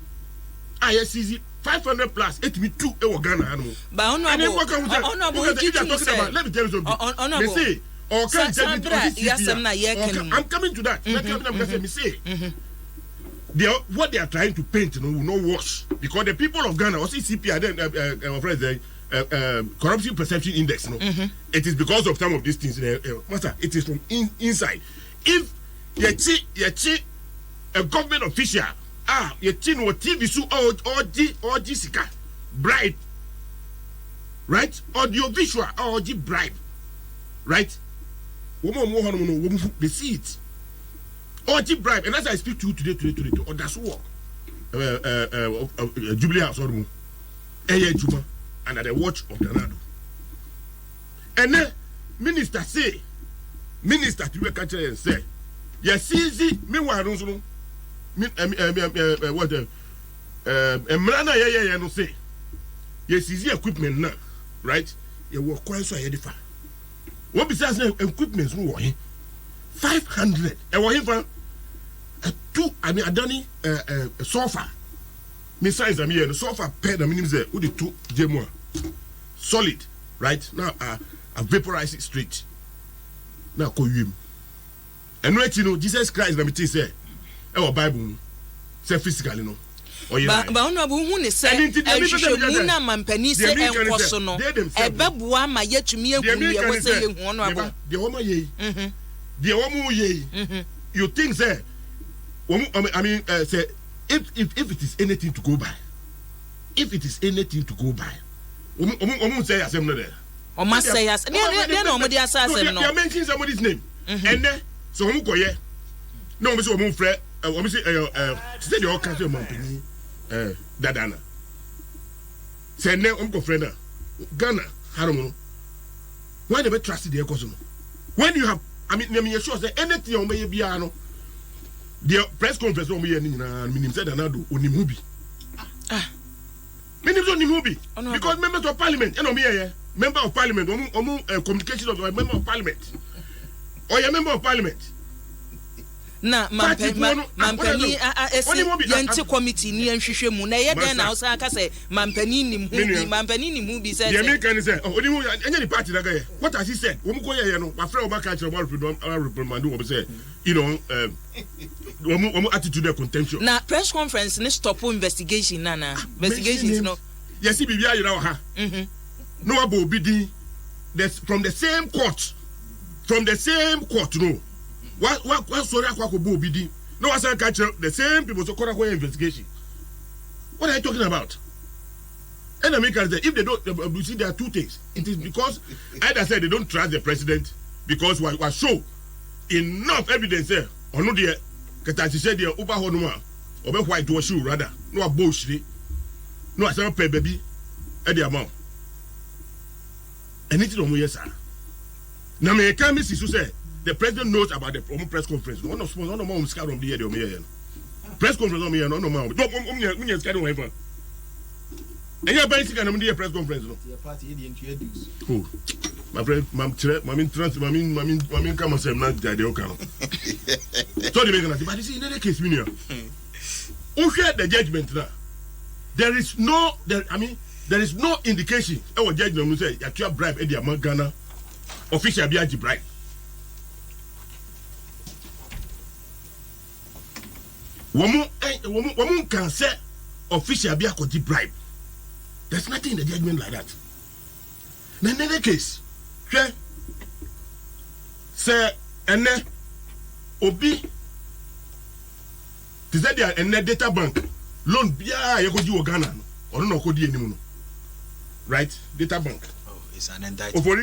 ISCZ 500 plus 8 to be 2 every Ghana animal. But honorable, let me tell you something. They say. I'm coming to that. What they are trying to paint will not wash because the people of Ghana also CPI corruption perception index. It is because of some of these things. It is from inside. If you a government official, you know TV so or Jessica bribe, right? Audiovisual or bribe, right? They see it. Or bribe, and as I speak to you today, or that's work. Jubilee House or Juma, and at the watch of the Nado. And then minister to be catcher and say, yes, easy, meanwhile, what Mrana, no say, yes, easy equipment now, right? You work quite so edify. What besides equipment? 500. And what if two? I mean, I done a sofa. Besides, I mean, the sofa paid. I mean, with the 2 J1 solid, right? Now, I vaporize it straight. Now, call you. And what you know, Jesus Christ, let me tell you, say, our Bible, say physically, no. But honorable who is saying, Muna Mampani say, and was so no. A babua, my yet to me, and we are saying, honorable. The woman ye, the woman ye. You think, sir, I mean, say, if it is anything to go by, say, as I'm not there. Or must say, as nobody assassin, no. You mention somebody's name, and then so who go here? No, Mr. Mumfred, say the old country of Mampani. Dadana. Say now, Uncle Freda, Ghana, Haramono. Why never trusted the Ecoson? When you have, I mean, you're sure say anything on may be ano. The press conference on me and Minim said another Unimubi. Minim on Nimubi. Because members of parliament, and me, member of parliament, communication of a member of parliament. Or a member of parliament. Na mampani yente committee ni nhwehwe mu na ye den na usa aka say mampani ni mu bi say the American say onimu anya the party daga what has he said wo mko ye no ma frɛ Obaka kire mo reprimand wo say you know wo attitude contention na press conference ni stop investigation na investigations no yes bibia yira wo ha no abo obi din from the same court no. What sorry akwa bo obidi no was catch the same people so call investigation. What are you talking about? And Americans say if they don't you see there are two things. It is because either said they don't trust the president because what show enough evidence there or no there Katachi said there over honuma or be white wash you rather no bullshit no as pay baby at the amount anything on yes sir na me can miss you say the president knows about the press conference. No more scared of the year. Press conference on me, no more. Don't scared of ever. And you're basically going to press conference. Your party introduce. Who? my friend, Mammy, come and say, I'm not Jadioka. So they make an but you see, in any case, who shared the judgment now? There is no indication. Our judgment will say, that you have bribe Eddie Ghana, official Biaji bribe. Woman can say, official Biaji bribe. There's nothing in the judgment like that. Now, in any case, say, and then, Obi, is that there and data bank loan? Yeah, you could do Ghana or no, could you anymore? Right? Data bank. Oh, it's an indictment. What are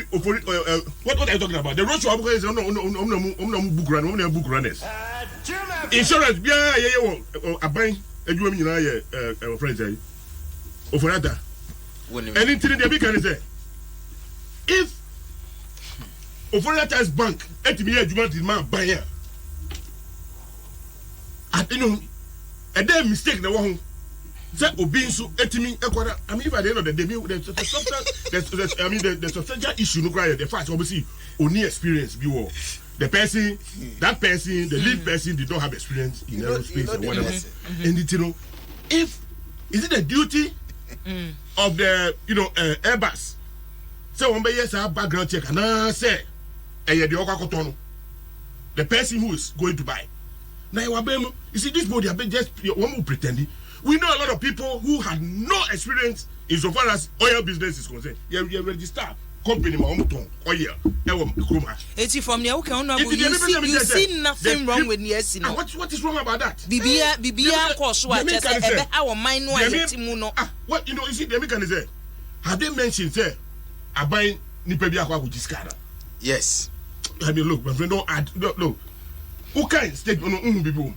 you talking about? The roadshow is no book runners. Insurance, yeah, a bank, a you friends, or for that. Anything the big can say. If Oforata's bank, man buyer. And you know, a damn mistake the one that Obinsu etimi equara. I mean, if at the end of the day, the substantial issue no cry. The fact obviously only experience view the person, the lead person did not have experience in aerospace or whatever. And you know, if is it the duty of the Airbus? So one by yes, our background check and I say, the person who is going to buy. Now you see this body have been just one pretending. We know a lot of people who had no experience in so far as oil business is concerned. You register company oil. It's from the you see nothing wrong with yes. What is wrong about that? Bibia course what our mind what you see the mechanism. Have they mentioned say I buy Nipebia with this car? Yes. I mean look, my friend, don't add no. Who can state on people?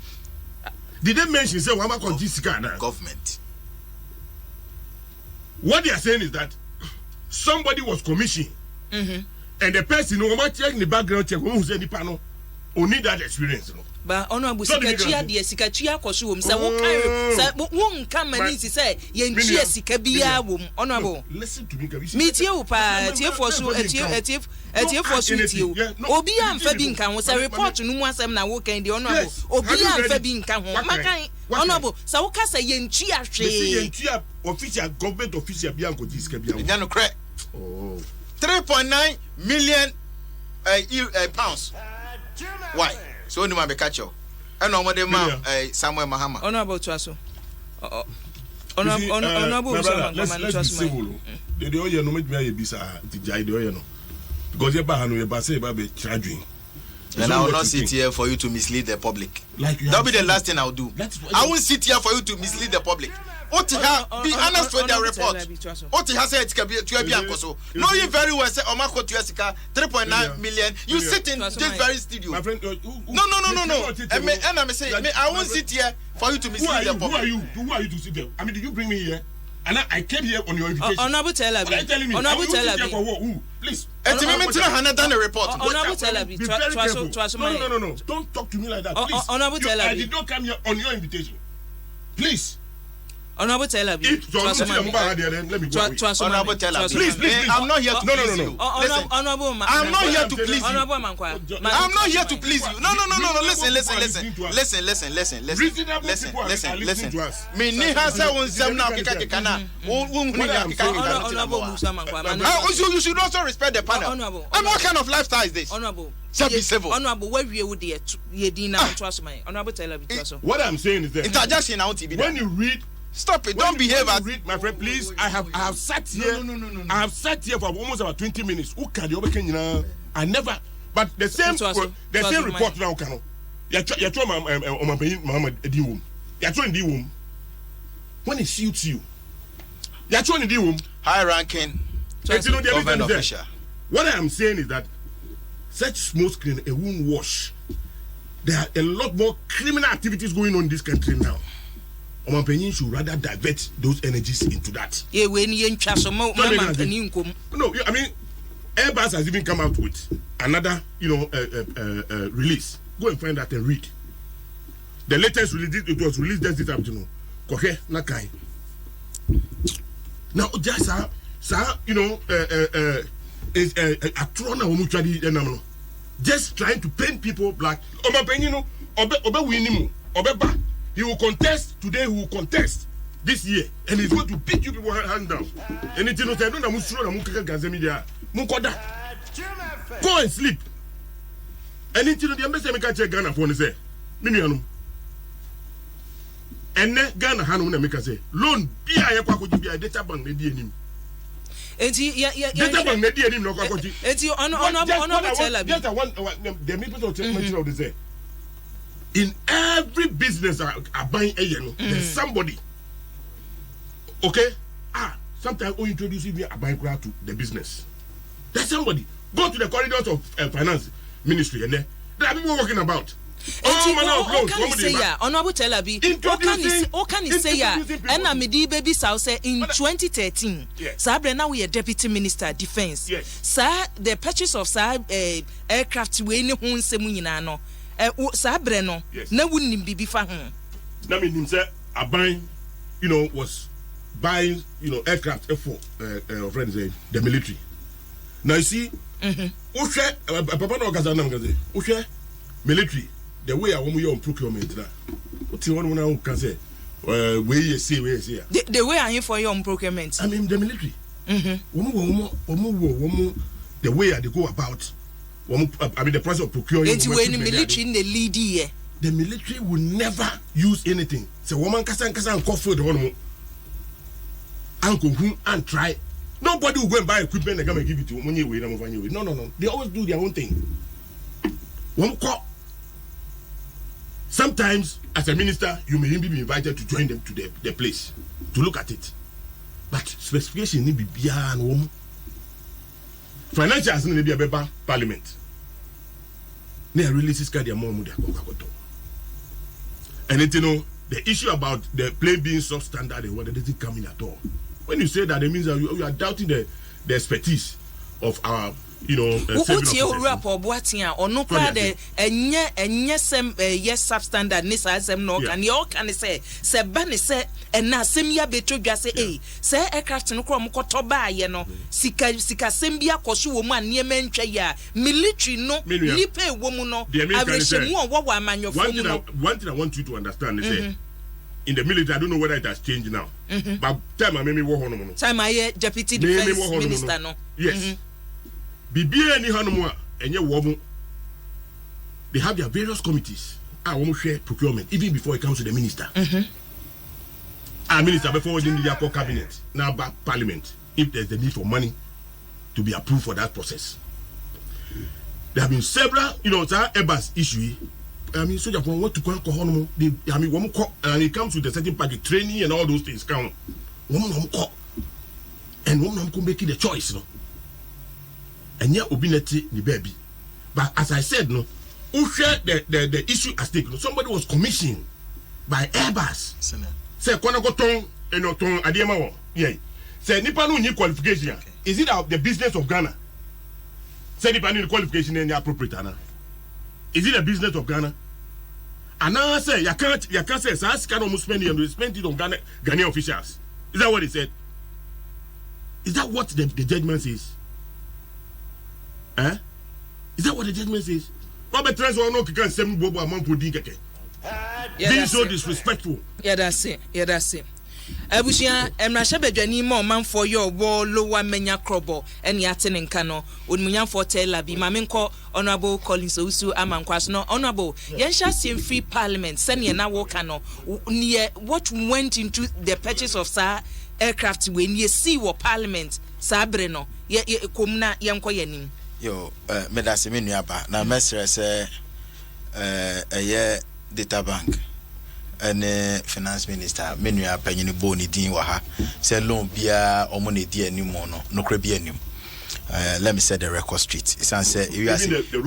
Did they mention say Wama called this car now? Government. What they are saying is that somebody was commissioned, and the person who might check the background check who said the panel only that experience. But honorable Sikachia, the Sikachia Kosum, so won't come and say, Yenchia Sikabia, honorable. Listen to me, meet you, pa, tear for so a tear for sweet you. Obia and Fabinka was a report to no one sem now walking the honorable. Obia and Fabinka, honorable, so Casa Yenchia, official government official Bianco Discabia. Crack. 3.9 million pounds. Why? So you might be catch you. I know what they Samuel Mahama. Honorable Trasso. Honorable Samuel. Let's be civil. The oil no make me a bisa to jai the oil no. Because you bahano you base baby charging. And I will not sit here for you to mislead the public. That'll be the last thing I'll do. I won't sit here for you to mislead the public. Otiha, be honest with their report. Otiha said it can be to be uncle. Know you very well, say Omako to Jessica 3.9 million. You sit in this very studio. My friend, no. And I'm saying, I won't sit here for you to mislead the public. Who are you to sit there? I mean, did you bring me here? And I came here on your invitation. Honorable Telabi. Honorable Telabi. Please. And to me, Hannah done a report. Honorable Telabi. No. Don't talk to me like that. Please. Honorable Telabi. I did not come here on your invitation. Please. Honorable Telabi. Let me go. Honorable Telabi. Please. I'm not here to please you. Honorable, I'm not here to please you. Honorable I'm not here to please you. No. Listen. Me ni hasa unsem na kika na. You should also respect the panel. And what kind of lifestyle is this? Honorable. Be civil. Honorable, where we would ye dina trust me. Honorable Telabi. What I'm saying is that interjection out TV. When you read, stop it. Don't behave as my friend, please. I have sat here. No. I have sat here for almost about 20 minutes. Who can you open? I never. But the same report now can. You're trying Muhammad Ediwum. You're trying Ediwum. When it suits you, you're trying Ediwum. High ranking government official. What I am saying is that such smoke screen a won't wash. There are a lot more criminal activities going on in this country now. Oman Penin should rather divert those energies into that. Yeah, when you in Chasoma, no, I mean, Airbus has even come out with another, release. Go and find that and read. The latest release, it was released just this afternoon. Kohe Nakai. Now, just is a throne of mutually just trying to paint people black. He will contest today, he will contest this year, and he's going to beat you people hand down. And it's not go and sleep. And it's not the ambassador make a Ghana for say, Minianum. And then Ghana Hanu make a say, loan be a data bank, maybe him. And data bank, maybe him, no, and you honorable tell me. Just one, the people of say. In every business are buying a there's somebody. Okay? Sometimes we introduce me a buying crowd to the business. There's somebody. Go to the corridors of finance ministry and there are people working about. What can you say ya? Honorable Telabi. What can you say ya? And I'm baby South say in 2013. Sabrina we a deputy minister defense. Yes. Sir, the purchase of aircraft we any hun semunina no. Sabrina no wouldn't be for him. That means himself a buying, was buying, aircraft for friends the military. Now you see, Papa no Gazana military. The way I want you on procurement now. What you want can say? Where you see. The way I am for your own procurement. I mean the military. The way they go about. I mean the process of procuring. It's when the military in the lead here. The military will never use anything. So woman kasa and coffee the one uncle who and try. Nobody will go and buy equipment and come and give it to you when you wait. No. They always do their own thing. One call. Sometimes, as a minister, you may even be invited to join them to their place to look at it. But specification need be beyond home. Financials need to be a parliament. They release this kind of more money. And the issue about the plane being substandard and what doesn't come in at all. When you say that, it means that you are doubting the expertise of our. What's your rap or what here or no crowd and yes, substandard Nissa no can you can say Sebani say and now Simia betray say say aircraft no crom kotoba sika Simbia kosu woman near mencha military no nipe woman no one thing I want you to understand is in the military, I don't know whether it has changed now. But time I made me war on time I deputy defense minister no. Yes. Bibia any hanumwa enye woman. They have their various committees. I share procurement even before it comes to the minister. Our minister before the Yako cabinet now back parliament if there's the need for money to be approved for that process. There have been several, Airbus issue. I mean, so Japan want to call and it comes with a certain package training and all those things count. Woman and woman can make it a choice, and yet obineti ni baby. But as I said, who shared the issue at stake? Somebody was commissioned by Airbus. Say Konagotong and Oton Adiamawo. Yeah. Say Nipa no qualification. Okay. Is it the business of Ghana? Say Nipa no qualification and appropriate Ghana. Is it the business of Ghana? And now I say you can't say SAS can almost spend it on Ghanaian officials. Is that what he said? Is that what the judgment says? Is that what the judgment says? Robert Transfer no can send Bobo among Pudi Keke. Being so disrespectful. Yeah, that's it. Abusia emrasha bedwani ma man for your wall lower menya krobo and yatin in kano unmunya for tell bi mamenko honorable Collins Owusu amankwas no honorable yensha sim free parliament senior na work no near what went into the purchase of sir aircraft when you see what parliament sabre no ye komna yenko yanim yo medase menuaba na mesre se data bank and finance minister menu apanyini boni din wa ha say loan bia omo na di animo no kra bia anim let me say the record street it say you are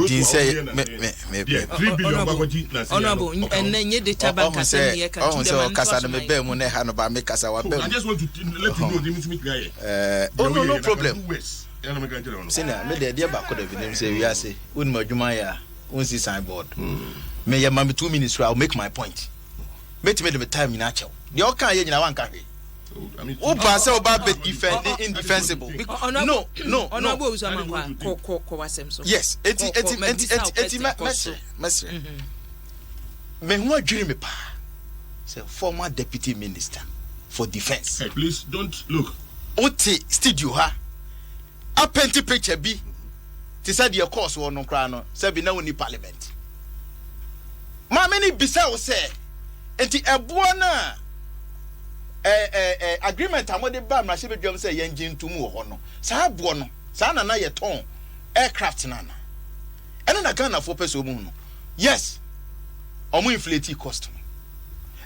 din say me 3 billion bagoji na say honorable and nye data bank asem ye ka to dem kasa no me be mu na ha no ba me kasa wa be I just want to let you know the meet guy no problem sina me de ba ko da bi say we are say un madwuma ya un see signboard me ya ma me 2 minutes I'll make my point. Make me the time in actual. The all can you want carry. Who pass over be indefensible? No. Yes, me who dream me pa. Say former deputy minister for defense. Hey, please don't look. Oti studio ha. A penti picture bi. Ti said your course won no kra no. Say bi na woni parliament. Ma many bisa o say enti eboa na agreement amode ba mra shebe dwom say yenje ntumu wo ho no. Sa abo no. Sa na ye ton aircraft na. Eno na Ghana for person mu no. Yes. Omo inflate cost.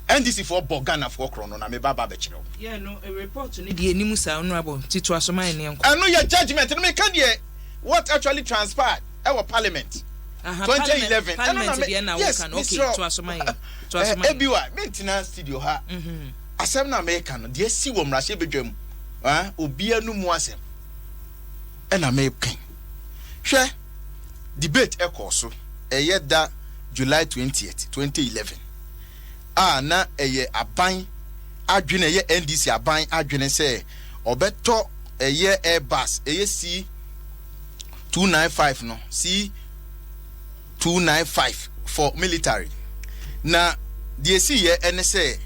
NDC for Ghana for Chrono na me baba be kire. Yeah, no, a report ni the enimu sa honorable Titu Asoma ni enko. I know your judgment no me can there what actually transpired our parliament. 2011. Parliament dey na work and okay to Asoma. Ebiwa maintenance studio ha. Asem na me kan no dey si wo mrahye bedwam. Obi anu mu asem. E na me kan. Hwe debate e course so da July 20th 2011. Na eye aban adwene eye NDC aban adwene se obeto eye Airbus eye C295 no C295 for military na the see ye ene se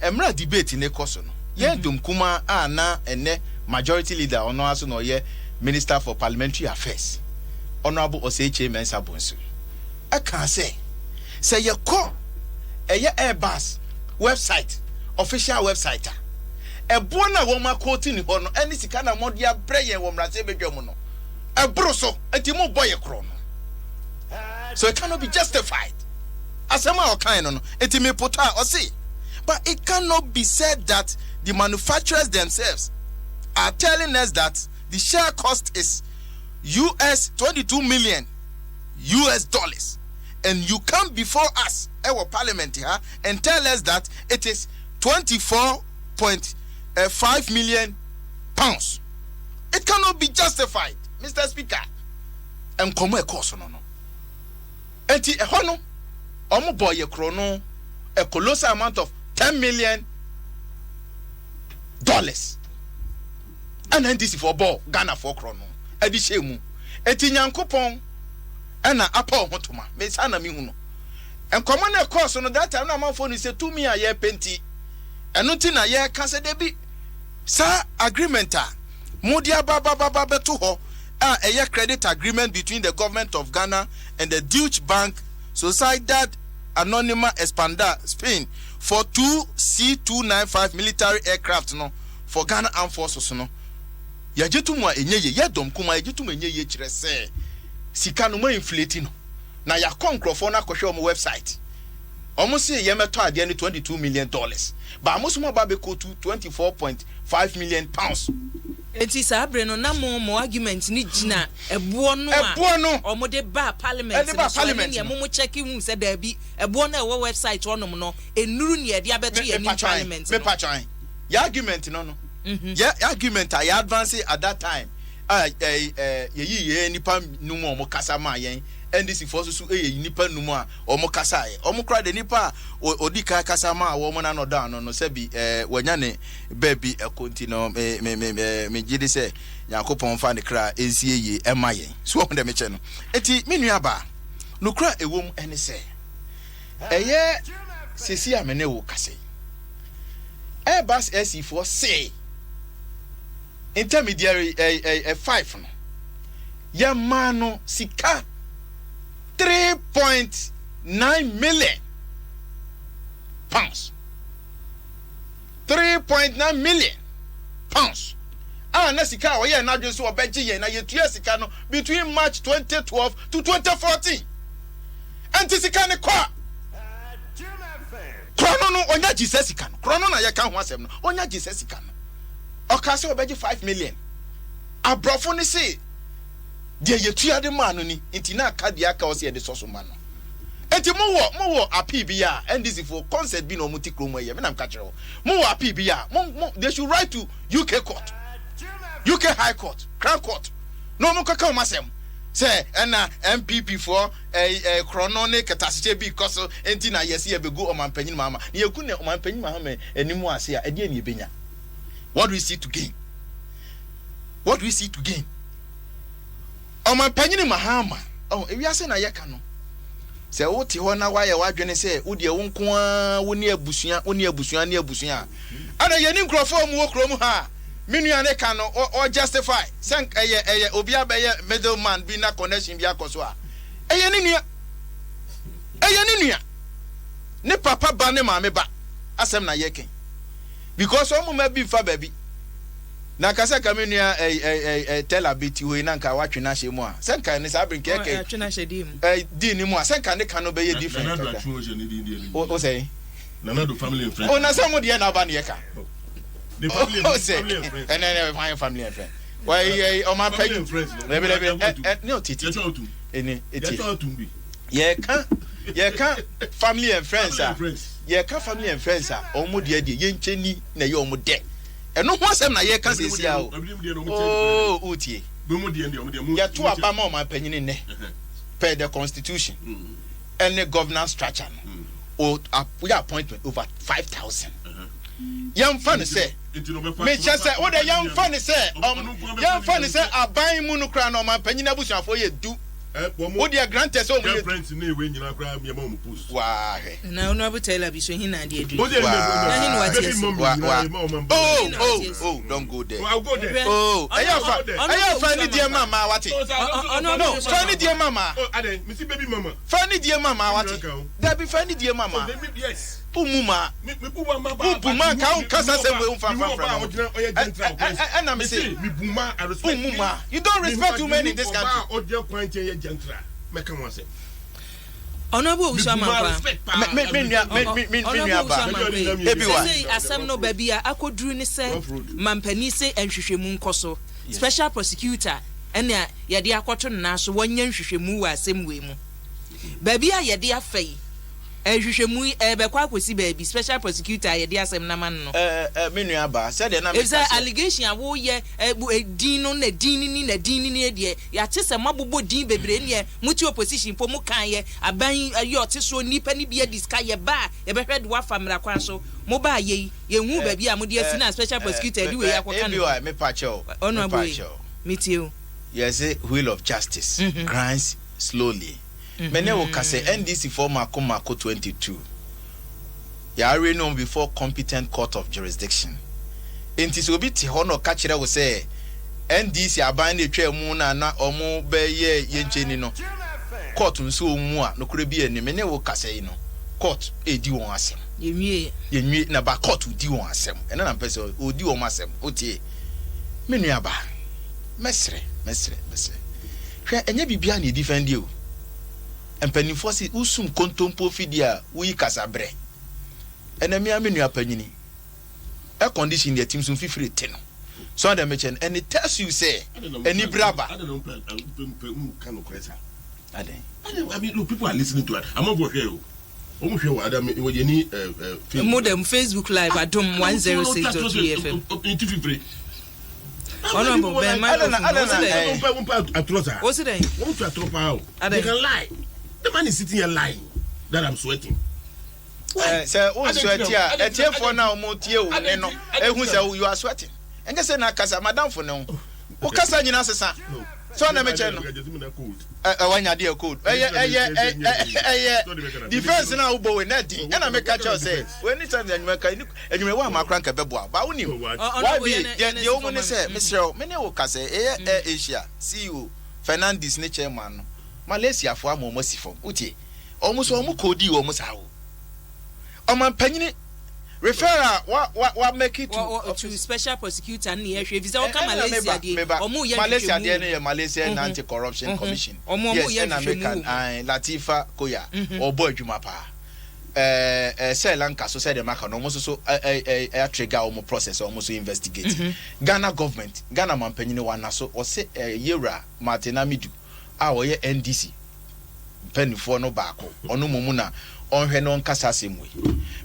emra debate ne koso no ye dum kuma na ene majority leader ono aso no ye minister for parliamentary affairs honorable Oseche Mensa Bonsu aka say ye ko eye Airbus website official website ebo na wo ma quote ni ho no ani sika na modia breye wo mrase bedwam no ebro so enti mo boy kro no so it cannot be justified asema o kan no enti me pota o see but it cannot be said that the manufacturers themselves are telling us that the share cost is US 22 million US dollars and you come before us our parliament here and tell us that it is 24.5 million pounds. It cannot be justified, Mr. Speaker. And come a course no. Enti ehono omo boy krono a colossal amount of $10 million. And then this is for ball Ghana for krono. Edi shemu. Eti nyankopon na apa hotoma. Me sana mi hunu. And common a course on that time, my phone is a 2 me a year penti. And nothing a year can say debi. Sir, agreement. Modia baba to ho. A year credit agreement between the government of Ghana and the Deutsche Bank Sociedad Anonyma Española Spain for 2 C295 military aircraft no for Ghana Armed Forces no. Yajetumu enyeye yedom kuma yajetumu enyeye kire se sika no mo inflate no. Na ya konkrofo na kohwe omo website omo se ye meto ade ni $22 million ba amoso mo ba be ko 24.5 million pounds enti sa abre no na mo argument ni gina ebo no omo de ba parliament ni mo check hu se da bi ebo na e website onom no enuru ni e de abeto ye ni parliament me patchan ya argument no ya argument I advance at that time ye nipa numu omo kasa ma yen NDC for so nipa numu a omo kasa e omo kra de nipa odika kasa ma wo mo na no down no se bi wanya ne baby ekonti no me gidi se yakopon fa ne kra ensie ye ema yen so omo de me che no eti menua ba no kra ewom ene se eye sesi amene wo kase Airbus SC4 say intermediary 5 no ya mano sika 3.9 million pounds 3.9 million pounds na sika o ye na dwen so obeje ye na yetua sika no between March 2012 to 2014 anti sika ne kwa krono no onya Jesus sika no krono na ye ka ho asem no onya Jesus sika no okase obeje 5 million abrofo ne say de yetua de man no ni nti na aka de aka o se de soso man no enti mo wo api bi a NDC for concert bi no muti kromo ye me na mka kire mo wo api bi a mo they should write to UK court UK High Court Crown Court no mo kaka o masem say na MPP for krono ne ketasiche bi koso enti na yesi e begu o mampanyin mama ne yeku ne o mampanyin mama enimu ase a ede ne ebenya What do we see to gain? What do we see to gain? Oma panyini mahama. Oh, if you are saying na yeka no. Say what ti ho na wa ye wadwene say wo de wo nko a wo ne abusua. Ana ye ni nkrofo mu wo krom ha. Minua ne ka no or justify. Sank eye obi abeye middleman bi na connection bi akoso a. Eye ni nua. Ne papa ba ne maame ba. Asem na yeken. Because omo ma bi fa baby. Na kasa kamenua tell abiti we na nka watwe na hye mu a senka ne sa brin keke atwe na hye di mu di ni mu a senka ne ka no be different o say Nana do family and friends o na some de na ba ne ka the family and friends and family and friends why o ma pay friends no titi eni eti ye ka family and friends ye ka family and friends a o mu de ye ncheni na ye o mu de eno ho asem na ye ka sesia o utie ya to abama o mapanyini ne per the constitution and the governance structure or appointment over 5,000 young fan say me just say what the young fan say aban mu no kra na o mapanyini abusuafo ye du what the granted so we friends ne we nyina kra me ma mo post wa na onu abutela bi so hin na de edu oh don't go there I'll go there I find dear mama what no find dear mama me see baby mama find dear mama what that be find dear mama yes Pumuma me puma ka kasa se we from and I'm saying me puma I respect Pumuma you don't respect too many in this country audio quantity ye gentle make one say Honorable Usama me asem no baby a akoduru ni se mampani se enhwehwemu nkoso special prosecutor ene ye de akoto na so wonye nhwehwemu wa asem we mu baby a ye de afai ehwehwemu bekwa akosi baby special prosecutor ye de asem na man no menua ba said na me allegation awo ye din no na din ni de ya tese mabobo din bebre ne muti opposition po mu kan ye aban ye oteso nipa ni bia diska ye ba ye behwed wa famra kwan so mo ba ye hu baby a mo de asi na special prosecutor di we akoka no me pacho metio yes wheel of justice grinds slowly many will say NDC former Komako 22 ya are known before competent court of jurisdiction enti so bi ti hono ka kire wo say NDC aban na twa mu na omo be ye ncheni no court nso mu a no kure bi ani many will say no court edi won asem yenwie na ba court odi won asem ena na pese odi won asem otie menua ba mesre hwe enye bibia na defend you empanifo si usum kontompo fidia wi kasabre enemi amenu apanyini a condition the team sun fifiri te no so that mention and it tells you say any braba I don't kind of question I mean look people are listening to it I'm over here omo hwe wa adam we ni modem Facebook live adom 106.3 FM fifiri Honorable Ben what's it won't you throw out they can lie the man is sitting here lying that I'm sweating say o sweating a tiefo na o motie o ne no ehun say you are sweating and just say na kasa madam for no o kasa nyina sesa so na me che no wanya de code defense na wo bo we na din na me ka che say when it time anyuma ka anyuma wa makran ka bebo ba woni why be ye o mo ne say Mr. me ne wo ka say Asia CEO Fernandez ne chairman no Malaysia fo amomo sifo utie almost kodi wo mo sa wo oman panyini referral wa make it to special prosecutor na ye hwe visa o ka Malaysia de omo ye Malaysia de ne Malaysia Anti Corruption Commission yes na make Latifa Koya obo adwuma pa Sri Lanka so say the maka no mo so trigger omo process omo so investigate Ghana government Ghana man panyini wa na so o say Yera Martina Midu a wo ye NDC penifo no baako ono mumu na onhwe no nkasa semwe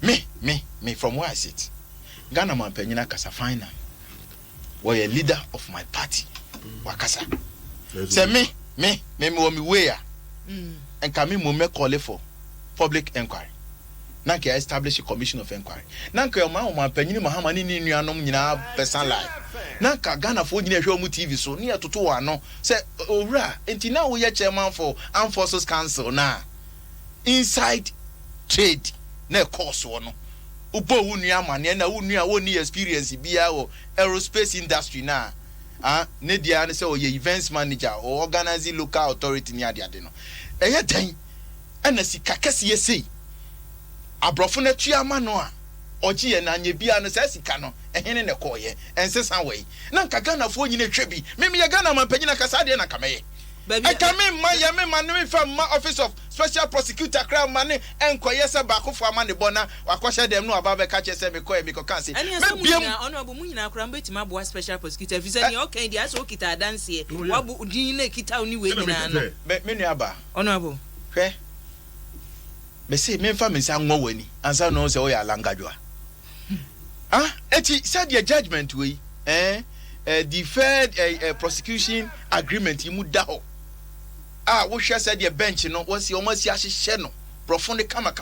me from where I sit Ghana man panyina kasa final wo ye leader of my party wakasa say me wo me way enka me mo me call for public inquiry na ka establish a commission of inquiry na ka ma panyin Mahama ni nuanom nyina person live na ka Ghana fo nyina hwe mu TV so ne atoto wa no say owura enti na wo ye chairman for Armed Forces Council na inside trade na course wo no upo wu nua amane na wu nua wo ni experience bia wo aerospace industry na ne dia ne say o ye events manager or organizing local authority ni ade no eye dan ana sika kese ye sei abrofo na tuama no a oji ye na anye bia no say sika no ehene ne koye ensesa we na nka Ghana fo nyina twa bi meme ye Ghana man panyina kasa de na kameye I come in my man from my office of special prosecutor crime money and koyesa baako for amane bona wakosha dem no aba be ka che se me koye me ko kan se honorable munyina kra mbetima bo special prosecutor visa ni okay dia so kita dance here wabu din na kita oni we nyina no me nu aba honorable hwe me say me mfa me sa nwo wani ansa no se o ya langadwa eti said the judgment we deferred prosecution agreement imu da ho wo hwe said the bench no wo si omasi ahihye no profound kama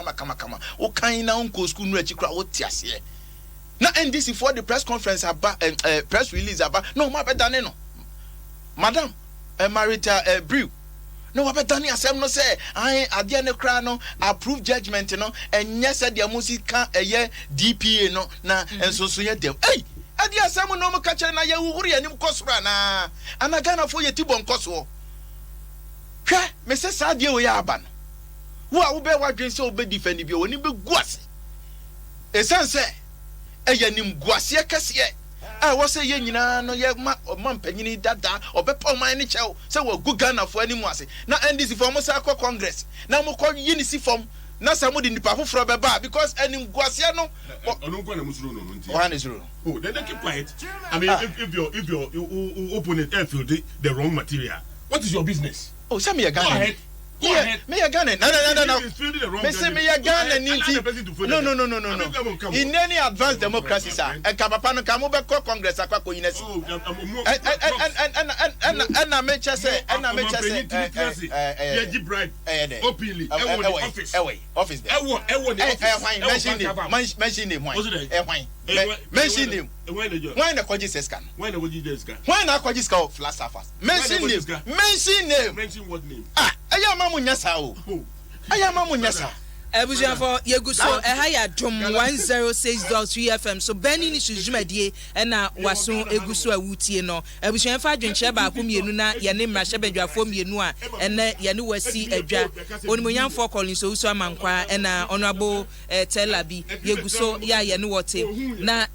wo kan na unko school no achi kra wo tiase na NDC for the press conference aba press release aba no ma be dane no madam Marita Brew no wa be dane asem no say ade ne kra no approve judgment no enye said the musika DPA no na enso so ye dem adi asem no mo ka kire na ye wuhuru anim kosora na ana Ghana fo ye tibon koso hwe me se saade o ya aba no wo a wo be wadwen se o be defend bi oni be guase esanse nim guase kase wo se ye nyina no ye ma mpanyini dada obepa man ne chew se wo gu Ghana fo anim ase na NDC fo mo sa ko congress na mo ko yinisi fom na samu di nipa foforo beba because nim guase no onunko na musuro no nti one is rule. Oh, then they keep quiet. I mean, if your opponent feel the wrong material, what is your business? Oh, send me a gun. Go ahead. Go ahead. Me a gun. No. Me say me a gun. No. In any advanced democracy, sir, and Kapapano Kamubeko Congress, Aquako Ines. And I make us say, and I make us say, bribe openly. Office there. Mention him. Mention him. Why not Koji Sescan? Why not Koji Sescan? Why not Koji Sescan? Flash surface. Mention him. Mention him. Mention what name? Ayamamunyasa. Ayamamunyasa. Ebuja for Yeguso ehaya drum 106.3 FM so Benny ni sujumedie na waso eguso awutie no ebuja fa adwenche ba akomienu na ye ne mrahye badwafo mienu a ene ye ne wasi adwa onimonyamfo Collins Owusu amankwa na honorable Telabi Yeguso ya ye ne wote na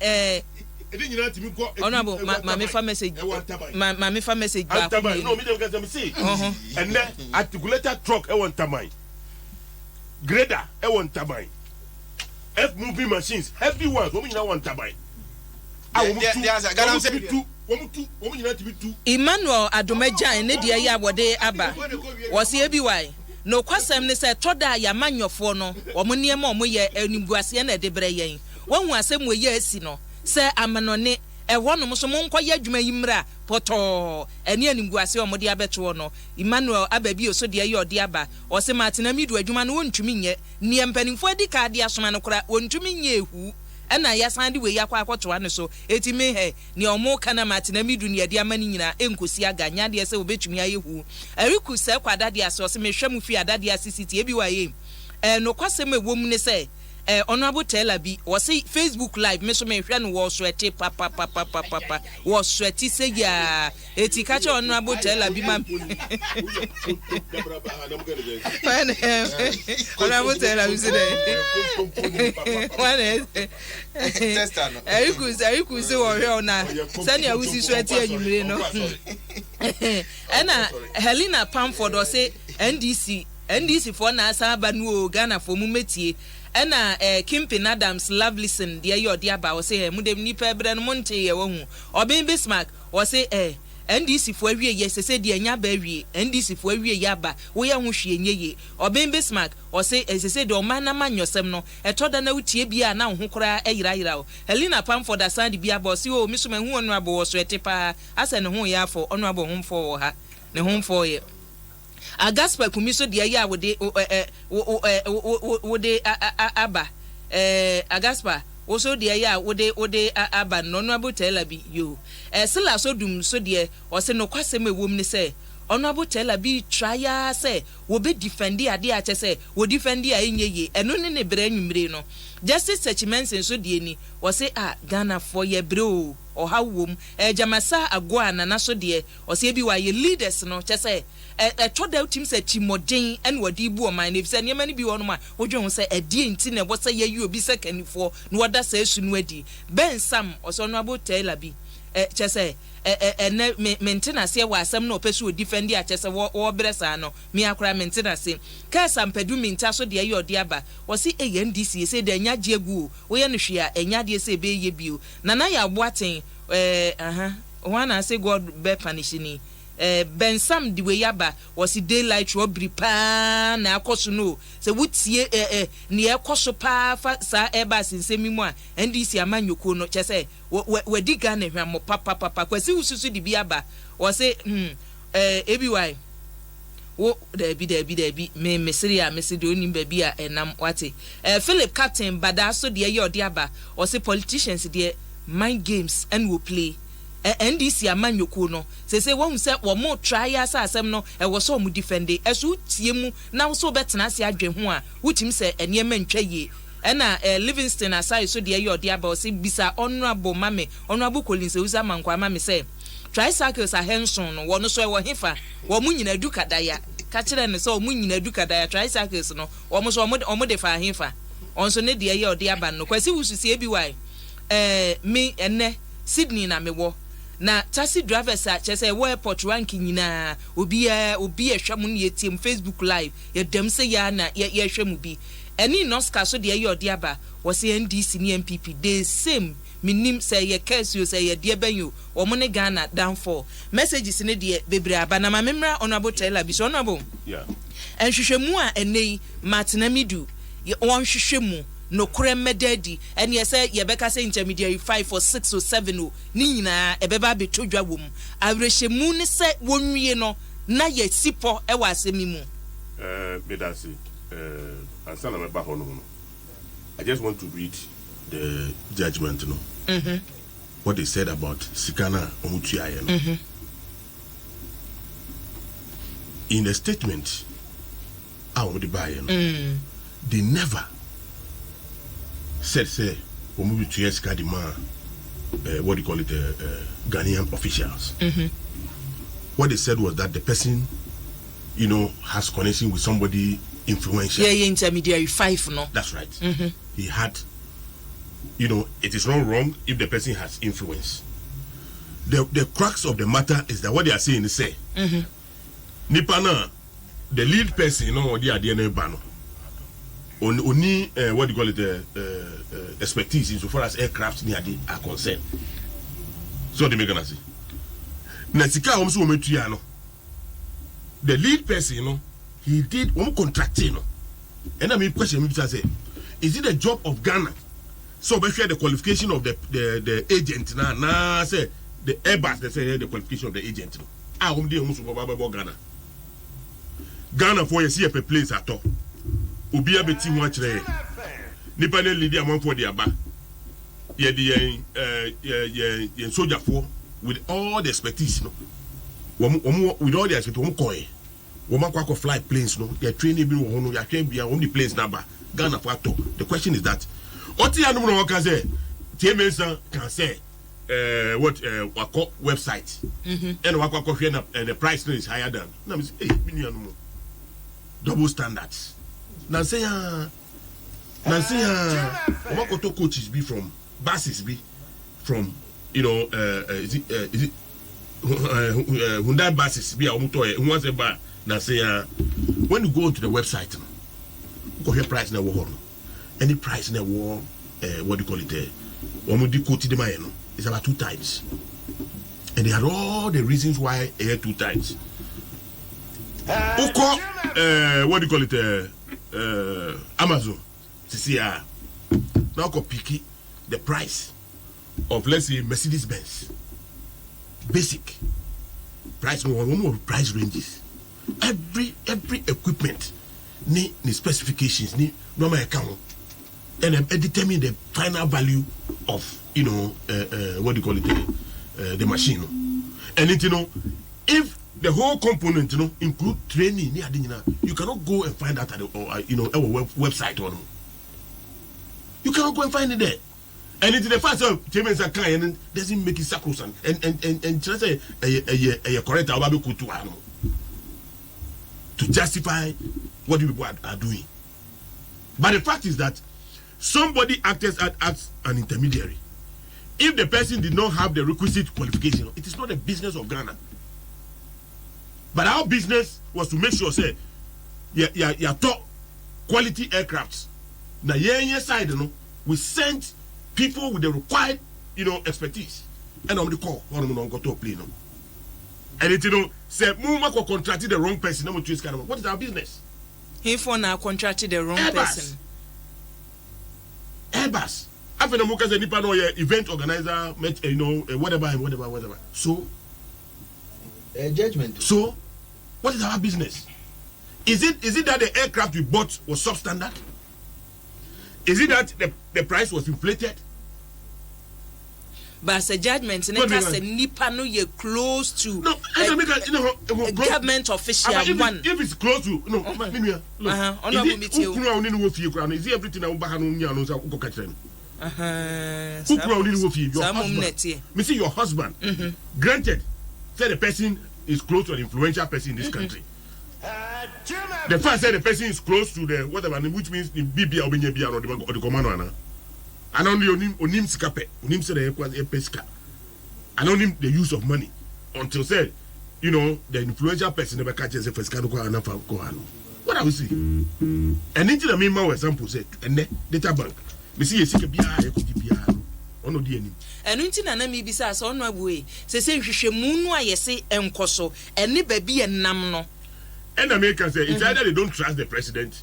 honorable ma fa message ma fa message ba no me dem get me see and then articulated truck e won tamai grader e won tamai F moving machines heavy ones wo nyina won tamai Emmanuel Adomeja ne de ya wode aba wo se ebi wai no kwasem ne se toda ya manyofo no wo mo ne ma mo ye animbuase na de bre yen wo hu asem wo ye asi no se amanone ewonom so mo nkoye adwuma yimra poto eni animguase o mo de abeto no Emmanuel ababi oso de ye ode aba o se matena midu adwuma no wontumi nye ne mpanimfo adi ka de asoma no kora wontumi nye ehu ena ya san de we yakwa akoto ane so etimi he ne omo kana matena midu ne de amani nyina enkosi aganya de se obetumi ayehu eriku se kwada de aso se mehwam fi adade asisiti ebi wa ye no kwasem ewom ne se honorable Telabi was say Facebook live me so me hwe no wo sweaty papa wo sweaty say ya etikacha honorable Telabi ma honorable Telabi say Eriku say wo hwe na sani awusi sweaty anyumre no ena Helena Pamford o say NDC for na asaba no Ghana for mu metie ena Kimpin Adams Lovelison de ye ode aba o say mu dem nipa ebre no monte ye wo hu Obin Bismarck o say NDC for awie ye sese de anya ba awie NDC for awie ye aba wo ye hu hwe enye ye Obin Bismarck o say sese de o man na manyosem no etoda na wutie bia na ho kora eyira o Helena Pamford asande bia ba o say o misuma hu onu abo wo so etepa asa ne ho ye afo onu abo ho mfo wo ha ne ho mfo ye Agaspa kumiso de ya wo de aba Agaspa also de ya wo de aba no no abotela bi yo sila so dum so de o se no kwasem ewom ni se ono abotela bi try say wo be defend ade a che say wo defend a enyeye eno ne bre anwumre no justice sechimensen so de ni wo se Ghana for ye bre o ha wom jamasa agwa na so de o se bi wa ye leaders no che say toda team say timoden en wadi bu o man ne bisa niam ni bi wono ma wodwo say ade nti na bo say ye obi sekanifo no wada say sunu adi Ben Sam oso no abotela bi che say maintenance wa asem no pesu defend ya chese wo bresa no mi akra maintenance ka sampadu minta so de ye odi aba wo si NDC say de nya giegu wo ye no hwea enya de say be ye bio na ya boaten wana say God be punish ni Ben Sam the way yaba was daylight robbery pa na akoso no se wutie ne akoso pa fa sa eba sinsemi mu a NDC amanyoko no chese wadi Ghana hwamo papa kwasi ususu di biaba was say ebi why wo da bi me mesiri a mesidi onim ba bi a enam wate Philip Captain bada so de ye odi aba was say politicians de mind games and will play NDC amanyoko no say won say wo mo try asasem no wo so mo defend esu tie mu na so betena se adwe ho a wutim say enema ntwa ye na Livingston aside so de ye odi aba say bisa honorable mame honorable Collins Uza mankwa mame say tricycles a henson no wo no so wo hefa wo mu nyina du kadaya ka kire ne so wo mu nyina du kadaya tricycles no wo mo so wo de fa hefa onso ne de ye odi aba no kwasi wususi ebi wai me enne Sydney na mewo na taxi drivers a chese wo airport ranking nyina obi ehwam ne yetim Facebook live ye dem se ya na ye hwam bi eni noska so de ye odi aba wo se NDC ni MPP the same minim say ye case you say ye de banyo wo mo ne Ghana down for messages ne de bebre aba na mamemra honorable Taylor bi so honorable enhwehwemu a enei Martinamidu won hwehwemu no kremedadi and ye say ye beka say intermediary 5 or 6 or 7 o ni nyina ebeba betodwa wom awrehemu ne say wonwie no na ye sipo e wa asemi mu medasi ansana me ba ho no I just want to read the judgment no what they said about Sikana Omutuaye no in the statement they never said say we to Kadima what do you call it Ghanaian officials. What they said was that the person has connection with somebody influential. Yeah, intermediary 5 no. That's right. He had it is not wrong if the person has influence. The crux of the matter is that what they are saying is say Nipana the lead person what they are doing bano only what do you call it expertise insofar as aircraft near are concerned. So they make gonna say Nasika also metuya the lead person he did contracting and I mean question me say is it the job of Ghana so be share the qualification of the agent na say the Airbus they say the qualification of the agent dey Ghana for you see a place at all Ubia beti ho akire nipa ne leader amanfo de aba ye soldier for with all the expertise with all the expertise akwa fly planes they training bi wo no ya train bia the planes number Ghana for ato. The question is that oti anu no kan say TMS can say what wako website and wako hwe na the price is higher than na me say double standards. Nancy, Omakoto coaches be from buses be from is it Hyundai buses be who wants a bar. Nancy, when you go to the website, go here price na war, any price na war. What do you call it? Omudi quoted the man. It's about 2 times, and they had all the reasons why 2 times. Oko, what do you call it? Amazon, CCR. Now go pick the price of let's say Mercedes-Benz. Basic price, more price ranges. every equipment ni specifications ni normal account and determine the final value of what do you call it, the machine. And it, if the whole component include training, you cannot go and find that at our website or you cannot go and find it there. And it's the fact of James and doesn't make it sacrosanct and just a correct to justify what the people are doing. But the fact is that somebody acts as an intermediary. If the person did not have the requisite qualification, it is not a business of Ghana. But our business was to make sure, say, you taught quality aircrafts. Now, side, we sent people with the required, expertise. And on the call, on got to play, and it, say, Muma contracted the wrong person. What is our business? He for now contracted the wrong person. Airbus. After the Mukas and Nippon event organizer, whatever. So, judgment. So, what is our business? Is it that the aircraft we bought was substandard? Is it that the price was inflated? But as a judgment, Nippon you close to a government official one. If it's close to is it everything your husband granted say the person is close to an influential person in this country. The first said the person is close to the whatever, which means the BB or the commander. And only onim sikape, onim say the pesca. And only the use of money until said, the influential person never catches a pescado and what I will see. And into the main example said, and the data bank. Me see a sick beer, ono di anim. Enu nti na na mi bisa so ono abuwe. Se nhwehwemu nu ayese enkoso, ene ba bi enam no. And Americans say it's either they don't trust the president.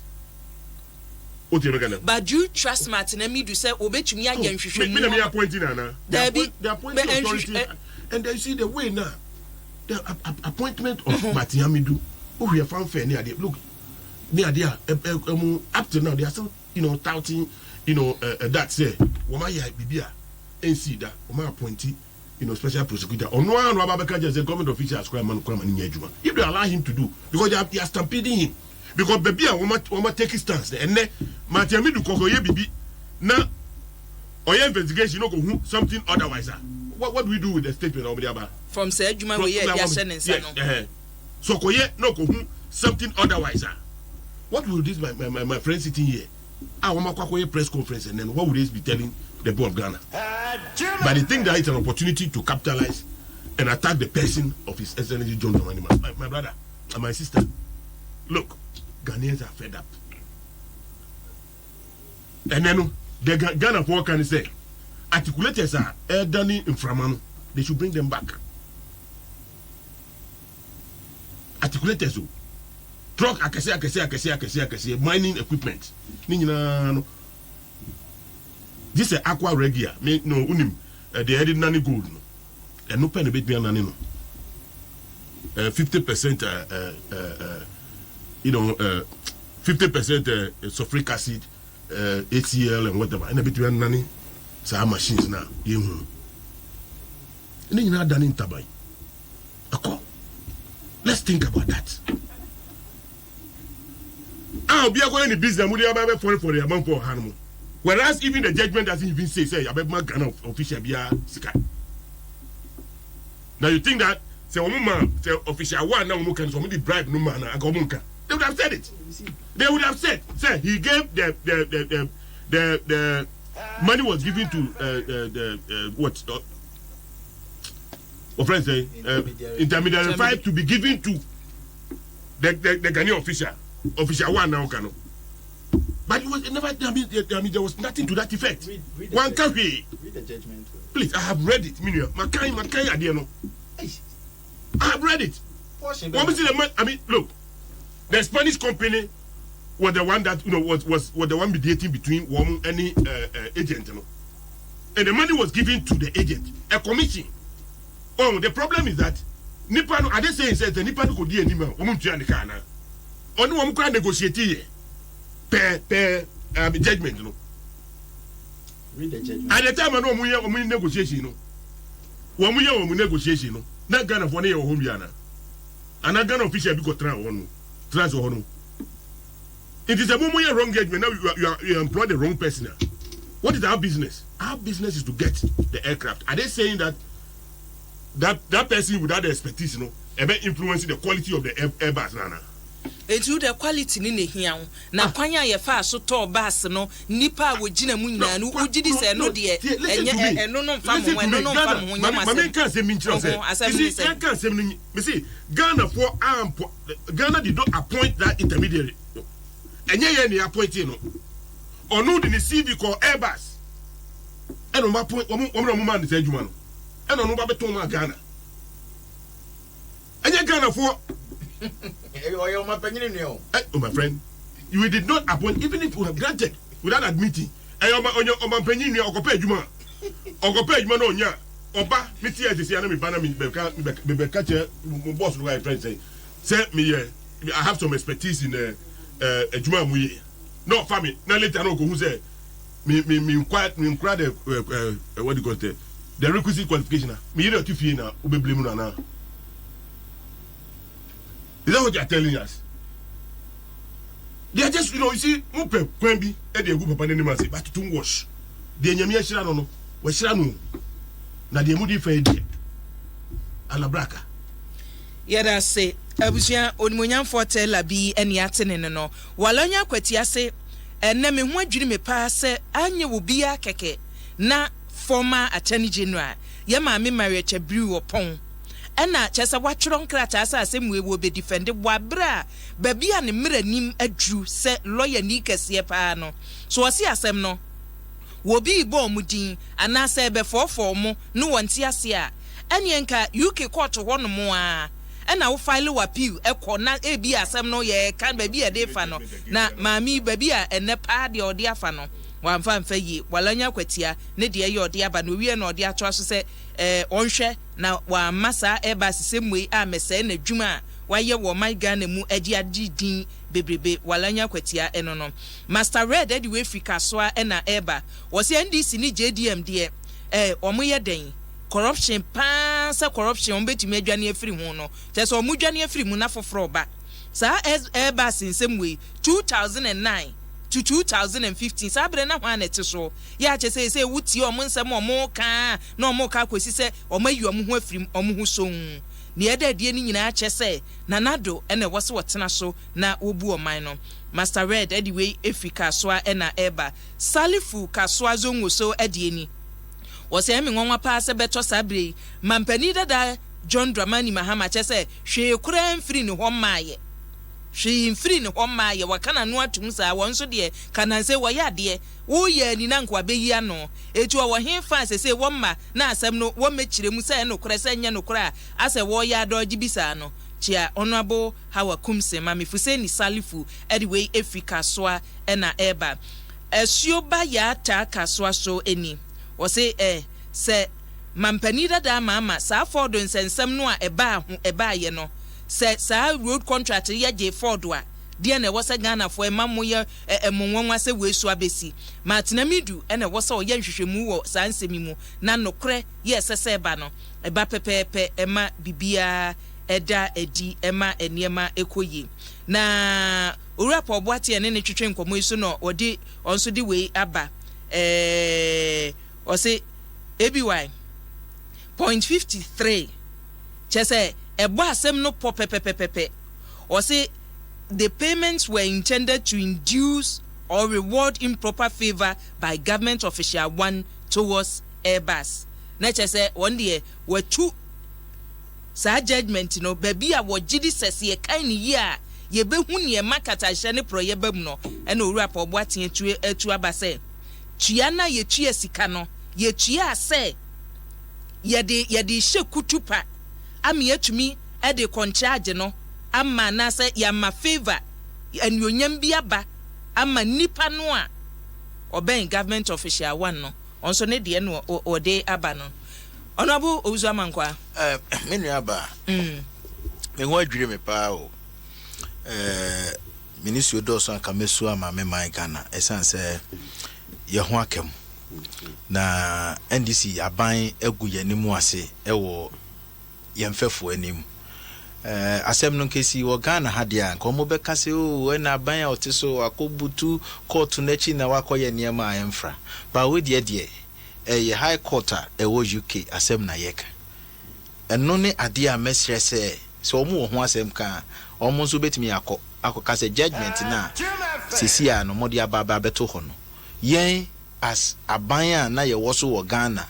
But you trust Martin and me to say obetumi aye nhwehwemu. Me na appointing na. They appoint authority. And they see the way now. The appointment of Martin Amidu, who we have found fair near there. Look, near there up to now they are still touting that say woma ya bibia NC da woma appointee special prosecutor or no one Babaka just a government official as crime man adwuma. If they allow him to do, because they are stampeding him, because baby woma take his stance and then Martin Amidu kokoye bibi na oya investigation go something otherwise. What do we do with the statement of the from say adwuma we ya no so koye no go something otherwise. What will this my friend sitting here a press conference and then what would they be telling the board of Ghana? But they think that it's an opportunity to capitalize and attack the person of His Excellency John Dramani. My brother and my sister, look, Ghanaians are fed up. And then the Ghana for can say, articulators are elderly in Framano. They should bring them back. Articulators, truck akese mining equipment no this is aqua regia me no unim the headed nani gold no and no pen bit me nani no 50% 50% sulfuric acid HCl and whatever and a bit me nani some machines now yehu ni na done in tabai ako let's think about that. Be going in business, for the amount for Hanmo. Whereas even the judgment doesn't even say, I bet my kind of official be a sky. Now you think that, say, woman, say, official one, now can somebody bribe no man, I go munka. They would have said it. They would have said, say, he gave the money was given to what? Friends say, intermediary 5 to be given to the Ghanaian official one now cannot. But it was never. I mean, there was nothing to that effect. One can read the judgment. Please, I have read it. Makai, I don't know. I have read it. I mean, look, the Spanish company was the one that was the one mediating between one any agent, and the money was given to the agent, a commission. Oh, the problem is that nipa no ade say the nipa no go di anima omu ntua ne kana onu omu kra negotiate ye per judgment no read the judgment at the time no omu negotiation no omu negotiation no na Ghana for na ye ho bia na ana Ghana official bi go try one trans ho no it is a moment wrong judgment now you employ the wrong person now. What is our business? Our business is to get the aircraft. Are they saying that person without the expertise, influencing the quality of the Airbus, Nana? It's the quality in the here. Now, Panya, your fast so tall bass, no, Nipa with Gina Muna, who did this and no dear, and no family, Mamma can't say me, as I can't say me. See, Ghana for Ghana did not appoint that intermediary. And any appointing. Or no, the CV called Airbus. And on my point, one man is a human. And on Baba Toma Ghana. And you Ghana for. Oh, my friend, you did not appoint, even if you have granted without admitting. And on my penny, or compare Juma. Or compare Juma on ya. Oba, Mitty, as the enemy banner, me catcher, boss, my friend say, send me here. I have some expertise in a Juma Muye. No family. Now later I know who say me inquire the what do you call it? The requisite qualification. Me either to fee na ube blame na. Is that what you are telling us? They are just you see mupe kwembi e dey go papa name say but to wash. The nyame ahira no we hira no. Na the mudi fa dey. Alabraka. Yada say abusia onimonyam forte labi eni atene no walonya kwati ase enne me ho adwiri me pa se anye wo bia keke na former attorney general ye ma me Maria Chabriu opon ena chese watworo nkrata asa asem wo be defend wabra ba bia ne mranim adru se lawyer ni kese pa no so wasi asem no wo bi bo mudin ana se be fofo mo no wonti ase a ene nka UK court ho no mo a ena wo file wa appeal ekọ na ebi asem no ye kan ba bi e dey fa no na maami ba bi a ene pa de odi afa no wamfa mfa yi walanya kwatia ne de ye odi aba no wie na odi ato aso se onhwe na wa masa eba sisemwe a mese na dwuma waye wo my Ghana mu agi adidin bebrebe walanya kwatia eno no Master Red edi we Africa so ena eba wo se NDC ni JDM de omoye den corruption pansa corruption ombetumi adwane afiri hu no teso omudwane afiri mu na foforo ba sa eba sinsemwe 2009 to 2015 sabre na hwa nete so ya che say wuti omonsem omoka na omoka kwesi se omayi omhu afiri omhu so ne edadie ni nyina che say nanado ene wose wotena so na obu oman no Master Red anyway Africa so ena eba Salifu kaswa zongo so edieni wose emi nwanwa pa se beto sabre mampani dada John Dramani Mahama che say hwe kura mfiri ne ho maaye hwe mfiri ne ho maaye wakana no atum sa wonso de kana se woya de wo ye ni na nkwa beyi ano etu wo he fa se womma na asem no wo mechire mu se no kura se nya no kura ase wo ya doji bisa no chia honorable Hawa Kumse mamifuse ni Salifu anyway Africa so na eba esuoba ya ta kaswa so eni wose se mampani dada mama sa Ford nsensem no a eba ye no se sa road contract ye je Ford wa de na wose Ghana fo emamo ye emonwanwa se wesu abesi matina midu ena wose oye nhwehwemu wo sa nsemi mu na nokre ye sese eba no eba pepepe ema bibia eda edi ema eniema ekoyi na urapo oboate ene ne twetwe nkomo iso no odi onso di we aba ose ABY 0.53 chese ebo asem no popepepepe ose the payments were intended to induce or reward improper favor by government official one towards Airbus na chese one day were two sa judgment no baby a wo gidi sese ye kan ni yi a ye behu ne makata hye ne proye bam no e na owura pa oboate etu abase tua na ye tua sika no ye tua ase ye de hye kutupa ami atumi e de contract no ama na se ya ma favor anuonyam bi aba ama nipa no a oben government official one no onso ne de no ode aba no Honorable Ozamankwa. Menuaba. Me ho adwire me pa o. Ministry Doson Kamesu ama me man Ghana. Esan se ye ho akem. Na NDC aban egu yanimu ase ewo yemfefo anim. Asem no kesi wo Ghana hadia nko mo beka se o na aban a oteso akobutu court n'achi na wakoye niema ayemfra. Ba we de ye high court ewo UK asem na yeka. Eno ne ade a mesre se omo ho asem ka omo nso betimi akoka se judgment na sisi a no modi ababa beto ho no. Yen as abanya na ye woso wo Ghana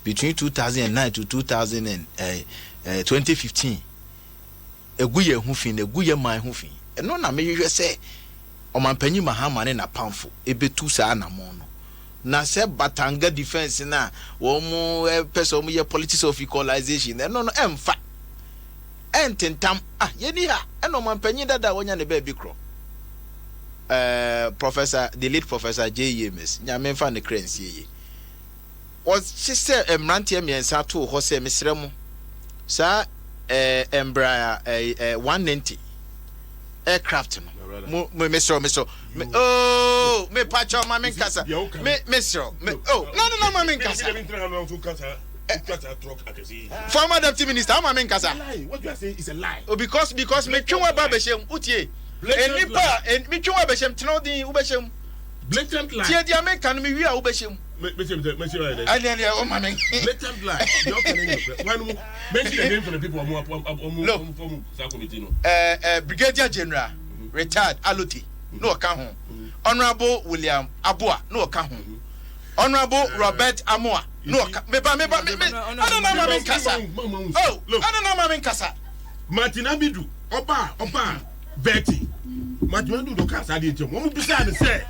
between 2009 to 2015 eguye hufin eguye man hufin eno na mehwehwe se omampanyi Mahama ne na pamfo ebetu saa na mo no na se Batanga defense na wo mu person mu ye politics of equalization eno no emfa ententam yeni ha eno omampanyi dada wonya ne ba bi kro Professor, the late Professor J.E.M.S. Nyamenfa ne crency ye. She said, Mrantia me and Sato, Jose Misremo. Sir, Embraer 190 aircraft. Mr. Oh, me patch on my Minkasa. Mr. Oh, no, my Minkasa. Former Deputy Minister, my Minkasa. What you are saying is a lie. Oh, because me Chuma Babeshem, Utie. And me Chuma Beshem, Tino Ubeshem. Blatant lie. Tia the American, me we are Ubeshem. Blatant lie. Mention the name for the people Brigadier General, retired Aloti, no account. Honorable William Abua, no account. Honorable Robert Amoa, no account. I don't know Mamin Kasa. Oh, I don't know Mamin Kasa. Martin Abidou, Opa, Betty. Martin Abidou, the Kasa didn't you? What beside the say?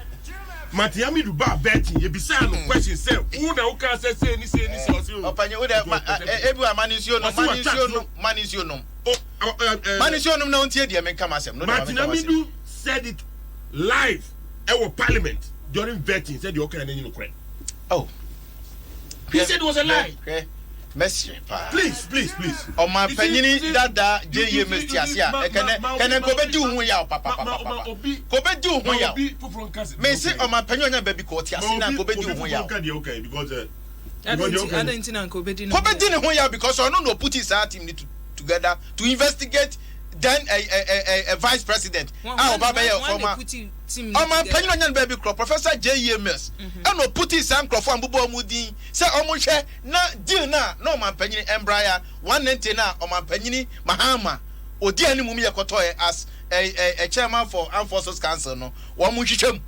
Martin Abidou, Betty, you beside the question, say, who now can say, Open your everyone Manisionum no tie de me come asem no. Martin Abidou said it live at Parliament during vetting. Said you okay and you know. Oh, he said it was a lie. Okay, Monsieur, please. Oh my penny dada J.E. Mestiasia. Can go be do hu ya papa. Go be do hu ya. Me say oh my penny on baby court ya na go be do hu ya. Okay because I don't think go be do hu ya because I no put his team together to investigate then a vice president former Penyon baby crop Professor J.E.M.S. and no put his uncle from Bubo Mudi say Omushe na deal na no man penny Embraer 190 na or man penny Mahama or dear Mumia Kotoy as a chairman for Armed Forces Council no one mushishem.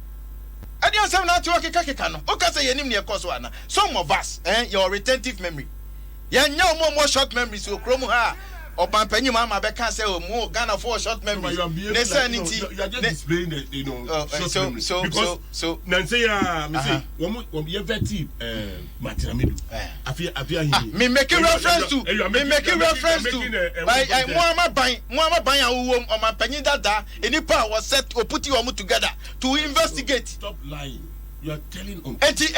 I didn't say not to work a kakano. Okay, say your name near Coswana. Some of us, your retentive memory. Yeah, no more short memories so chromo ha. Or Pampenny Mama Becca say more Ghana for short memory. You are just displaying the short memory. So Nancy, you vetted Martin Abidou. I feel me making reference to Muama Banya or my penny dada any power was set or put you all together to investigate. Stop lying. You are telling on. Eti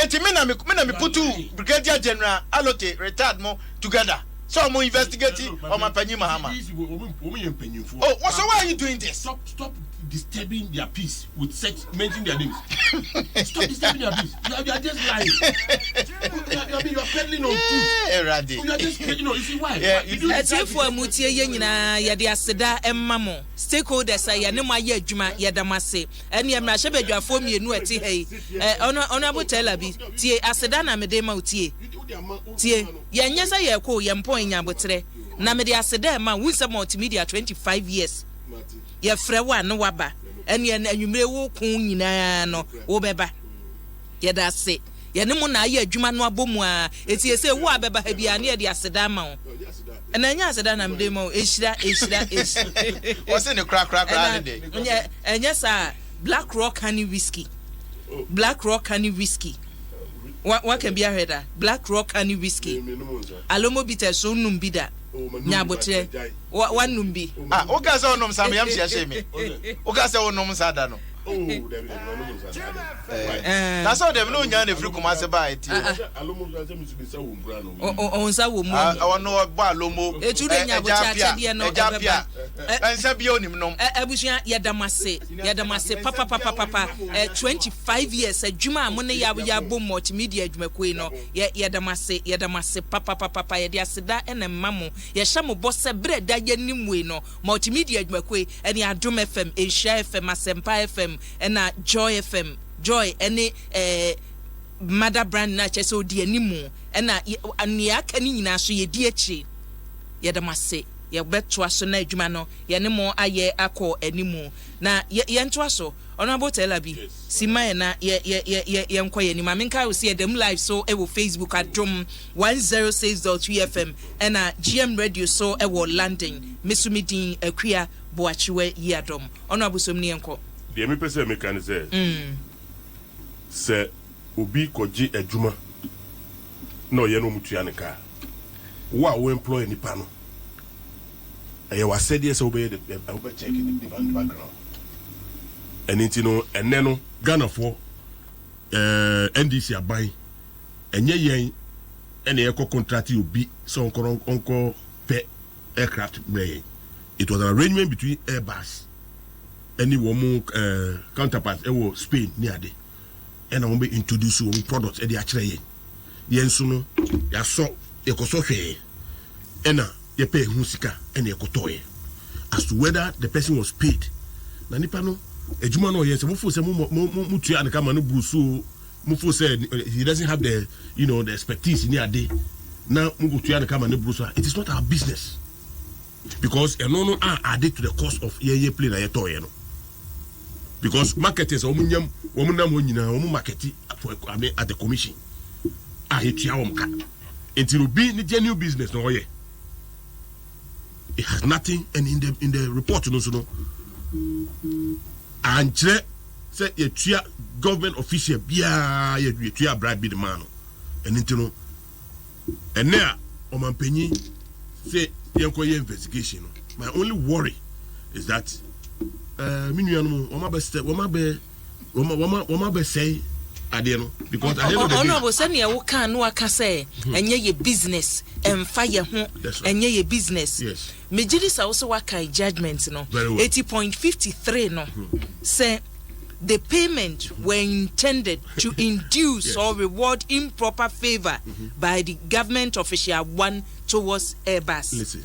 put you Brigadier General Alote retired more together. So I'm investigating on my penny Mahama. Oh, why are you doing this? Stop disturbing their peace with sex, mentioning their names. Stop disturbing their peace. You are just lying. You are peddling on truth. You are just, you see why? You do it. For Mutia Yenina, Yadia Seda and Mamo. Stakeholders say, Yanema Yajuma Yadamase. And Yamashabja for me, no tea. Honorable Telabi, Tia Asedana Medema Tie. Tie, Yanyasa Yako, Yampoin Yabotre. Namedi Aseda, man, with some multimedia 25 years. Ye frewa no waba ene anwumre wo kun nyina no wo beba ye da se ye ne mo na ye adwuma no abomu a etie se wo abeba ha bia ne ye de aseda ma wo ena nya aseda na mde ma wo ehira wo se ne kra ne de enya sa Black Rock Honey Whiskey wa can be a header Black Rock Honey Whiskey alomo bitter so num bida Nyabotre, one numbi. Okasa onom sam yam sia sheme. Okasa onom sada no. That's how them no nya na free Kumasi ba iti. Onza wo mu. I know ba lomo. Etu de nya bocha chede no ebeba. Ense bi onim no. Abusua yadamase papa 25 years adwuma amone ya bom multimedia adwumakoi no yadamase papa yede aseda ene mamo ye hya mo bose bre da yanimwe no multimedia adwumakoi ene Adom FM Asia FM Asempa FM ena Joy FM Joy ene Mother Brand na chese odi animu ena ania aka ni nyina so ye di achi yadamase ye beto aso na adwuma no ye ne mo aye akọ animu na ye nto aso Honorable Telabi Simaye na ye nkoye ni mamenka we see them live so e wo Facebook Adom 106.3 FM ena GM Radio so e wo London Mesumidin Akua Boachiwe Yadom Honorable Somni enko de me pese me kan se obi koji adwuma no ye no mutua ne ka wo employ ni pa no e wa said yes obey the check the background and no enne no Ghana for NDC aban enye yen ene ekọ contract obi so onko pe aircraft brey. It was an arrangement between Airbus and the woman counterpart Spain near there. And I will be introduce you products at the actually yen suno ya so ekoso hwe ena ye pay husika ena ekotoye as to whether the person was paid na nipa no ejuma no yes mu fo se mu tua ne kama no brusu mu fo se he doesn't have the the expertise near there na mu go tua ne kama no brusu. It is not our business because no are added to the cost of ye play na ye toye no because marketers omunyam omunam onyina omu market at the commission etua omka until be the genuine business no ye it has nothing. And in the report no so no and say etua government official bia etua bribe be the man and until no and now omampanyi say yenkoye investigation. My only worry is that minuanu wama be say ade no because I don't know no say na wo kan no aka say enye ye business emfa ye ho enye ye business. Yes. Mejiri also waka judgment no 80.53 no say the payment were intended to induce or reward improper favor by the government official one towards Airbus. Listen,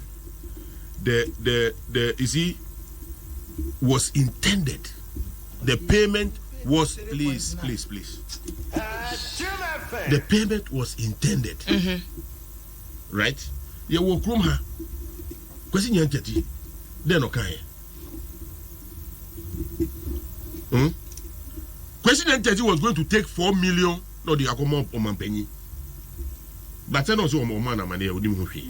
the you see was intended. The payment was please. The payment was intended. Right? You will come here. Question yantati. Then okay. Question yantati was going to take 4 million. No, the akomo omampenyi. But then also omana mane odi muhwe.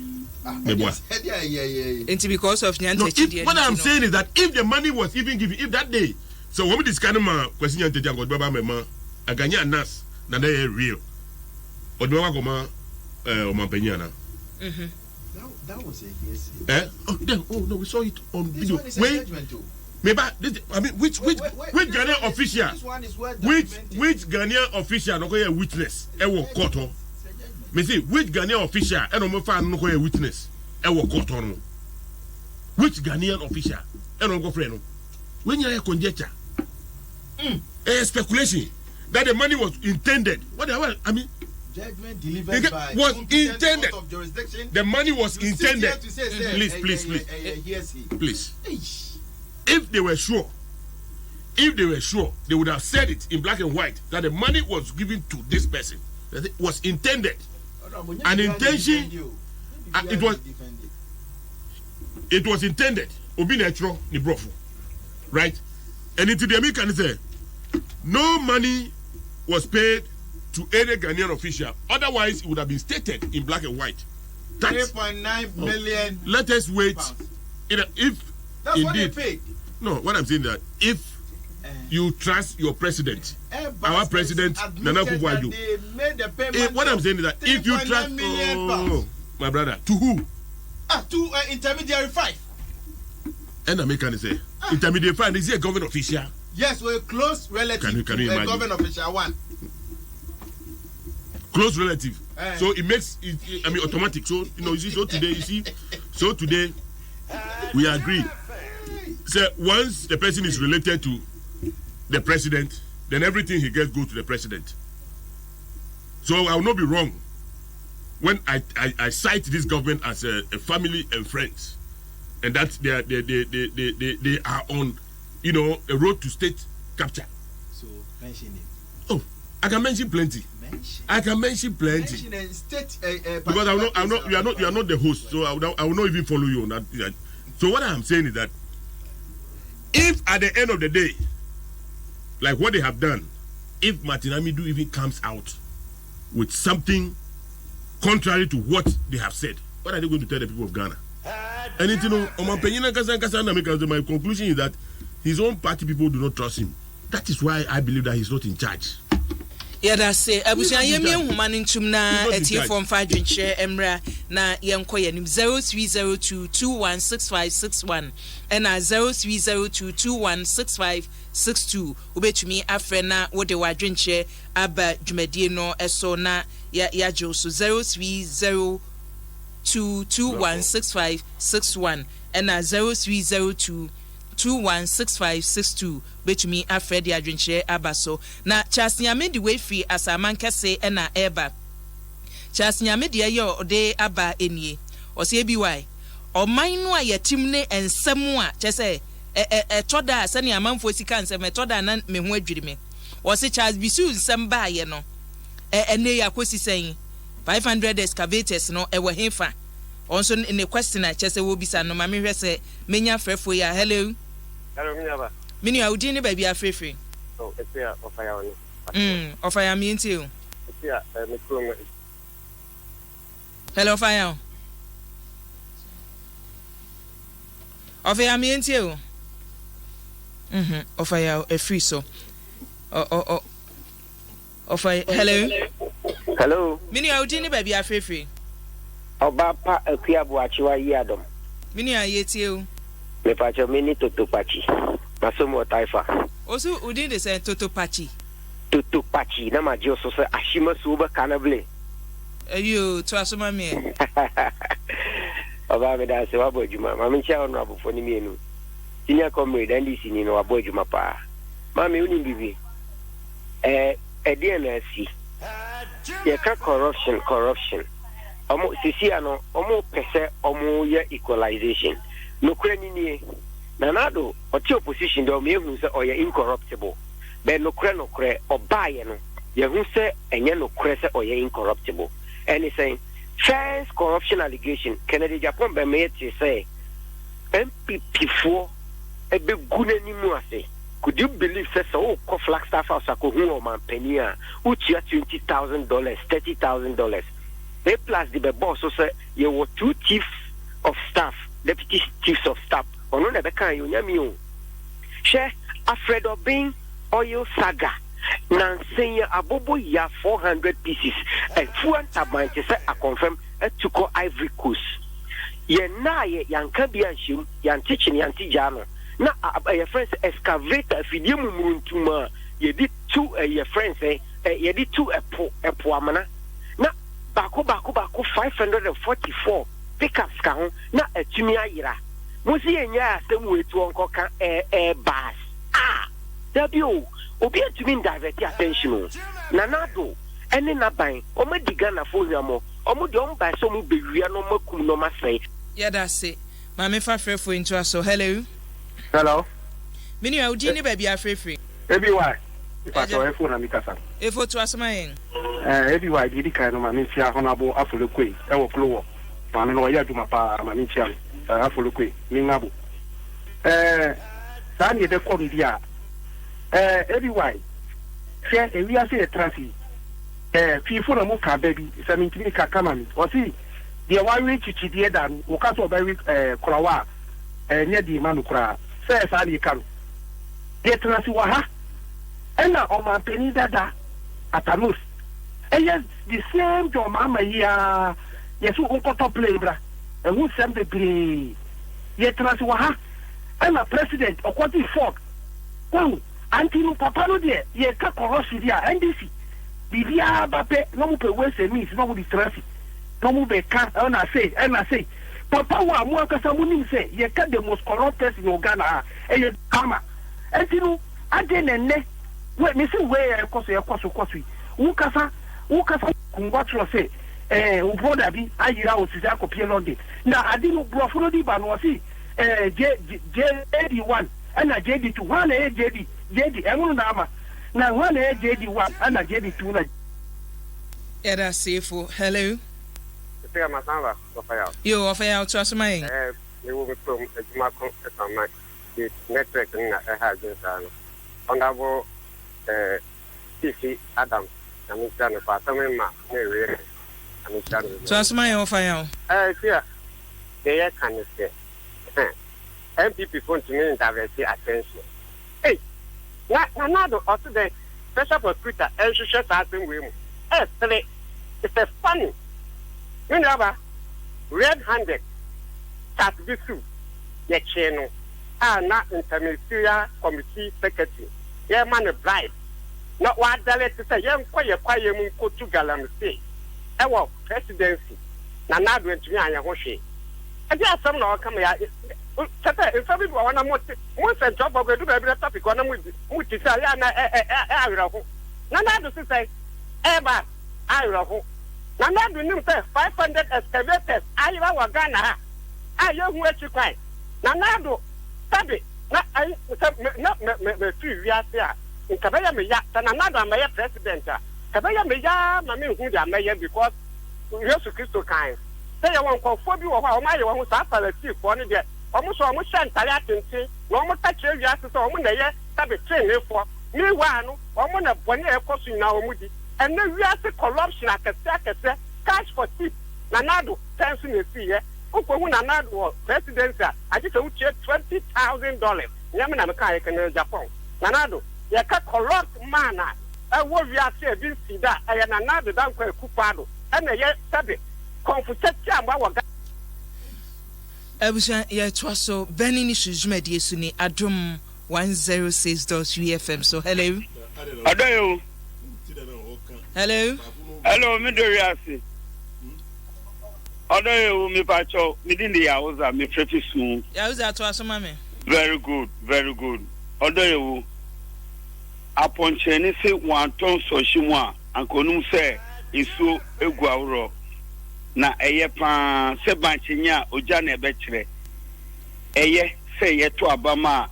It's because of Nyantechi. What I'm saying is that if the money was even given, if that day, so when we discuss question Nyantechi and Baba Mema, Aganya Nas, na they real. Odwa koma omampenyana. That was a yes. Oh no, we saw it on video. Wait, maybe I mean which Ghanaian official? Which Ghanaian official no go witness? Court. Me say which Ghanaian official no fan no go witness? Court on. Which Ghanaian official? No go friend. When you conjecture, speculation that the money was intended. What the hell? I mean. Judgment delivered by was intended. Of jurisdiction. The money was intended. Please. If they were sure, they would have said it in black and white that the money was given to this person. That it was intended. An intention. It was intended. Obi natural ni brofu, right? And into the American say, no money was paid to any Ghanaian official. Otherwise, it would have been stated in black and white. 3.9 million. Let us wait. If that's indeed, what they paid. No, what I'm saying that if you trust your president, our president, Nana Akufo-Addo, what I'm saying is that if you trust, my brother, to who? To intermediary 5. And American say intermediary 5 is he a government official? Yes, we're close relative Can you to a imagine? government official one. Close relative. So it makes it, I mean, automatic. So you see, so today we agree. So once the person is related to the president, then everything he gets goes to the president. So I will not be wrong when I cite this government as a family and friends, and that they are on, a road to state capture. So mention it. Oh, I can mention plenty. I can mention plenty. State, because you are not the host, so I will not even follow you on that. So what I am saying is that if at the end of the day, like what they have done, if Martin Amidu even comes out with something contrary to what they have said, what are they going to tell the people of Ghana? And my conclusion is that his own party people do not trust him. That is why I believe that he's not in charge. Yeah, that's it. Abusia yemi human intum na etie form 5 dwenche emra na yenko yenim 0302216561 and 0302216562 ubetumi afre na wode wadwenche aba dwumadie no eso na ya joso 0302216561 and 0302216562 betumi afred ya adwenche abaso na Charles Nyame de we free asaman kese na eba Charles Nyame de ye ode aba enie ose bi why oman no ayetim ne ensem a chese toda sani amanfo sika nsem toda na me ho adwiri me ose Charles bisu nsem ba ye no ene yakosi sen 500 excavators no ewe hefa onso ne question a chese wo bisa no ma me hwese menya frefo ya hello Minyaba. Minya udi ni baby afrefe. Oh, etia ofaya oni. Ofaya mi nti o. Etia mikro. Hello ofaya. Ofaya mi nti o. Ofaya e free so. Ofaya hello. Hello. Minya udi ni baby afrefe. Oba pa akuabu achiwa yadom. Minya yeti o. Me pacho mini totopachi. Masomo taifa. Osu udi de say totopachi. Totopachi na majo so se ashima suba kanable. Ayo to asoma me. Oba me da se wabo juma. Mami cha ono abufo ni mienu. Senior comrade and this ni no wabo juma pa. Mami uni bibi. DNC. Ye ka corruption. Omo sisi ano omo pese omo ye equalization. No krenini nanado oti opposition do me hu se oye incorruptible be no kre obaye no ye hu se enye no kre se oye incorruptible and saying first corruption allegation Kennedy Japan be me ti say MPP for e be guna ni mu ase. Could you believe say so ko Flagstaff House ko hu o man penia utia $20,000 $30,000 they plus the boss so say you were two chiefs of staff deputy chiefs of staff ono na be kan yo nyami o she afraid of being oil saga nansenya abobo ya 400 pieces and fuanta banche say I confirm to go Ivory Coast ye na ye yanka bia nhim yante chini yante jano na your friends excavator fidie mumuruntuma ye di two your friends ye di two epo amana na bako 544 pickups ka ho na atumi ayira musi enya asem wetu onko ka bus w obi atumi divert attention na nado ene na ban o ma diga na fo nyamo o mu de o ba so mu bewia no makum no masai yeah that's it mama fa frefo into aso hello Mini audi ni baby afrefe ebi why if I saw phone na mikasa efo to asoma yen ebi why di kan no ma me tia honabo afolokwe e wo flowo mami no ya duma pa mami chiam afolokwe mi ngabo sani de ko dia ebi why share e wi ase transi fifo na mu ka baby samintini ka kama mi o si de wa wi chichi de dan o ka so ba wi korawa nya di manu kora se sani kanu de transi wa ha ena o ma peni dada atanus yes the same job mama ya yesu unkoto play bra e hu sembe play ye transi wa ha ena president okwati fort wow Antino papa no de ye ka corruption dia NDC bibia bape no mu pe we se means no mu distress no mu be ka na say papa wa mu akasa mu nim say ye ka the most corrupt person in Ghana ye kama Antino ade nenne we me say we ekoso wo kasa kungwa tro say uboda bi ayira osisi akopie londe na ade no brofo no di ba no si JD1 and JD2 one JD enu na ama na one JD1 and JD2 na era sefo hello Say masamba ofaya yo ofaya to asomai we will from ejuma kon esama the network na has been done honorable TC Adam I'm trying to pass me ma me I'm trying to asomai ofaya here they can say MPP phone to me direct attention. Hey, now also the special prosecutor and social starting with him. It's a funny. You know, red-handed, chat bisu, the channel, not interministerial committee secretary. Yeah, man, a bribe. Not what the to say, young quiet go to Galam say. Well, presidency. Now, not going to me and your Hoshi. And there are some now coming out. Tata, if some people want to most job of do every topic on which is Nana to say, Eba, I 500 excavators, I love Ghana. I young what you cry. Nanado, Tabi, not me 3 years there. In Kabaya Maya, another mayor president. Kabaya Maya, Mammy, who are mayor because we also Christo kind. Say, I won't call for you or how my own suffer the chief one day. Almost sent Talatin, no more touch your asses on the year, have a train for me one, or one of 1 year costing now moody, and then we have the corruption at a second, cash for tip. Nanado, tension is here. Uncle Nanado, presidency, I just would check $20,000. Yamana can Japan. Nanado, you can't corrupt man. I will be at this that I am another down Kupado, and a year subject. Comfort our Abusha ya twaso Benny ni suzumedi suni adum 106.3 FM. So hello. Adayo. Hello, me do yasi. Adayo me pacho, me din the yauza me frefi sun. Yauza twaso mame. Very good. Adayo. Aponche ni se wan ton so shimwa ankonum se isu egu awro. Na eye pan se banchinya oja na ebekire eye se ye to abama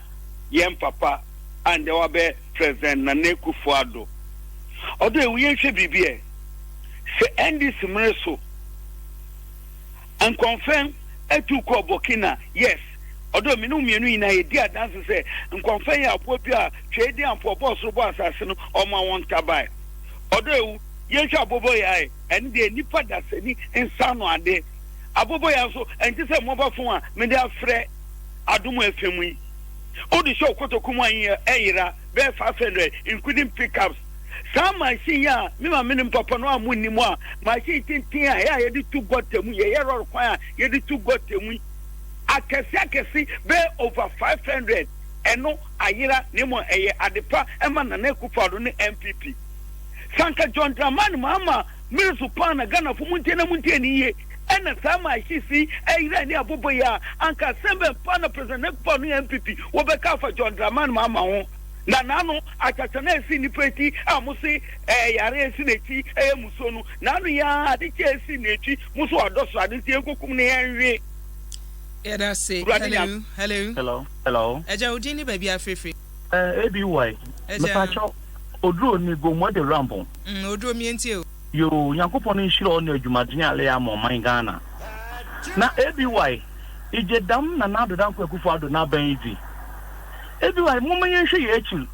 yem papa and wa be president na Nekufuado odo e wiye hwe bibie se NDC mreso and confirm etu ko Burkina yes odo minu mienu ina ye dia dance se confirm ya apo bia trade am for boss ro asase no o ma won tabai odo e yesha abobo ya and the nipa da seni insano ade abobo ya so enti se moba fun a me dey afre adumo efemu yi odi show kotokumu an eyira be 500 including pickups some machine ya me ma menim papa no amunni mu a machine tintin a ya yedi tu gotemu ye yero kwan a yedi tu gotemu akesi be over 500 eno ayira nemo eye adepa ema na Nekufuado ne MPP Sanka John Dramani mama Mirisu pana Ghana fu muntieni ye ena sama hisi eira ni abobo ya anka sembe pana president Nekufuado ni MPP wobeka fa John Dramani mama ho na nanu akatana esi ni peti amusi yare esi nechi musonu nanu ya adiche esi nechi muso adoso aditi ekokum ne enwe Eda say hello eja udini baby afefe ABY me pacho oduro ni go mo de rampo oduro mi entie o yo Nyankopon nshiro na adwumaden ale ya mo man Ghana na ABY ije dam na nadodan Nekufuado na ban idi ABY mo man yenhwe ye echi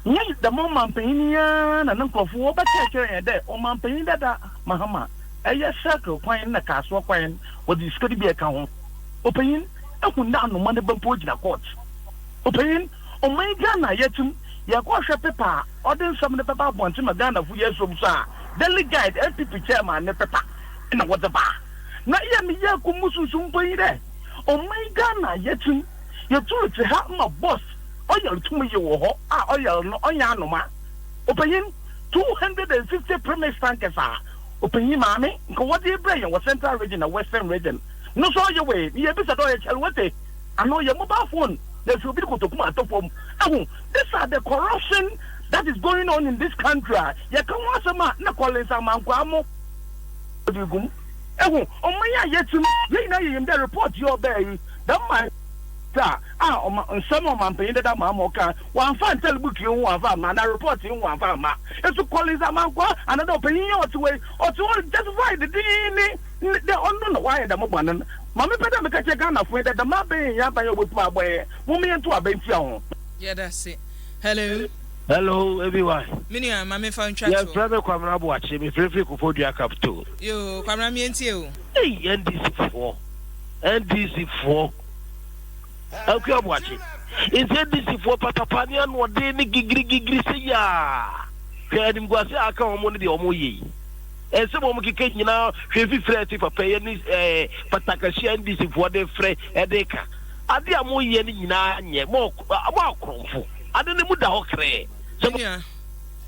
nya da mo man panyin ya na nkofo wo bakekere ye de o man panyin dada mahama eye circle kwan na kaso kwan wo di skodi bi eka ho opanyin ehunda no man de bampo gina court opanyin o man Ghana yetum ya kwa hwe pepa odin som ne pepa bonti ma Ghana fu yesom sa delegate MPP chairman ne pepa na wode ba na ya mi ya ku mususu mpo yi de o man Ghana yetum ye tu te ha ma boss o oil to me you ho oil no onya no ma opeyin 250 premise tankers opeyin mame nko what dey bring was central region and western region no so your way you be said chelwete I know your mobile phone there should be go to come at from these are the corruption that is going on in this country you can want some na calling some mankwamo digum omanya yetum you know you the report your bay that man some of my pain that I'm okay. One fan tell book you one fan, and I report you one fan. It's to call his amangua, another opinion or to way or to justify the DNA. They don't know why the mobile. Mamma better make a check on that the map being with my boy. Woman into a bench. Yeah, that's it. Hello, everyone. Minia, Mamma found chat. Yeah, brother, come up watching me. Free for your capital. You, Kwamrami and you. Hey, NDC4. Okay, I'm watching. Is NDC4 Patapanian or Danny Gigri say ya? Can him go say I come on the Omoye. And some of my now, heavy threat if I pay any Patakashi NDC4 de Fre Edeka. I dear Moye Nina, more about Cromfo. I don't know what the okre.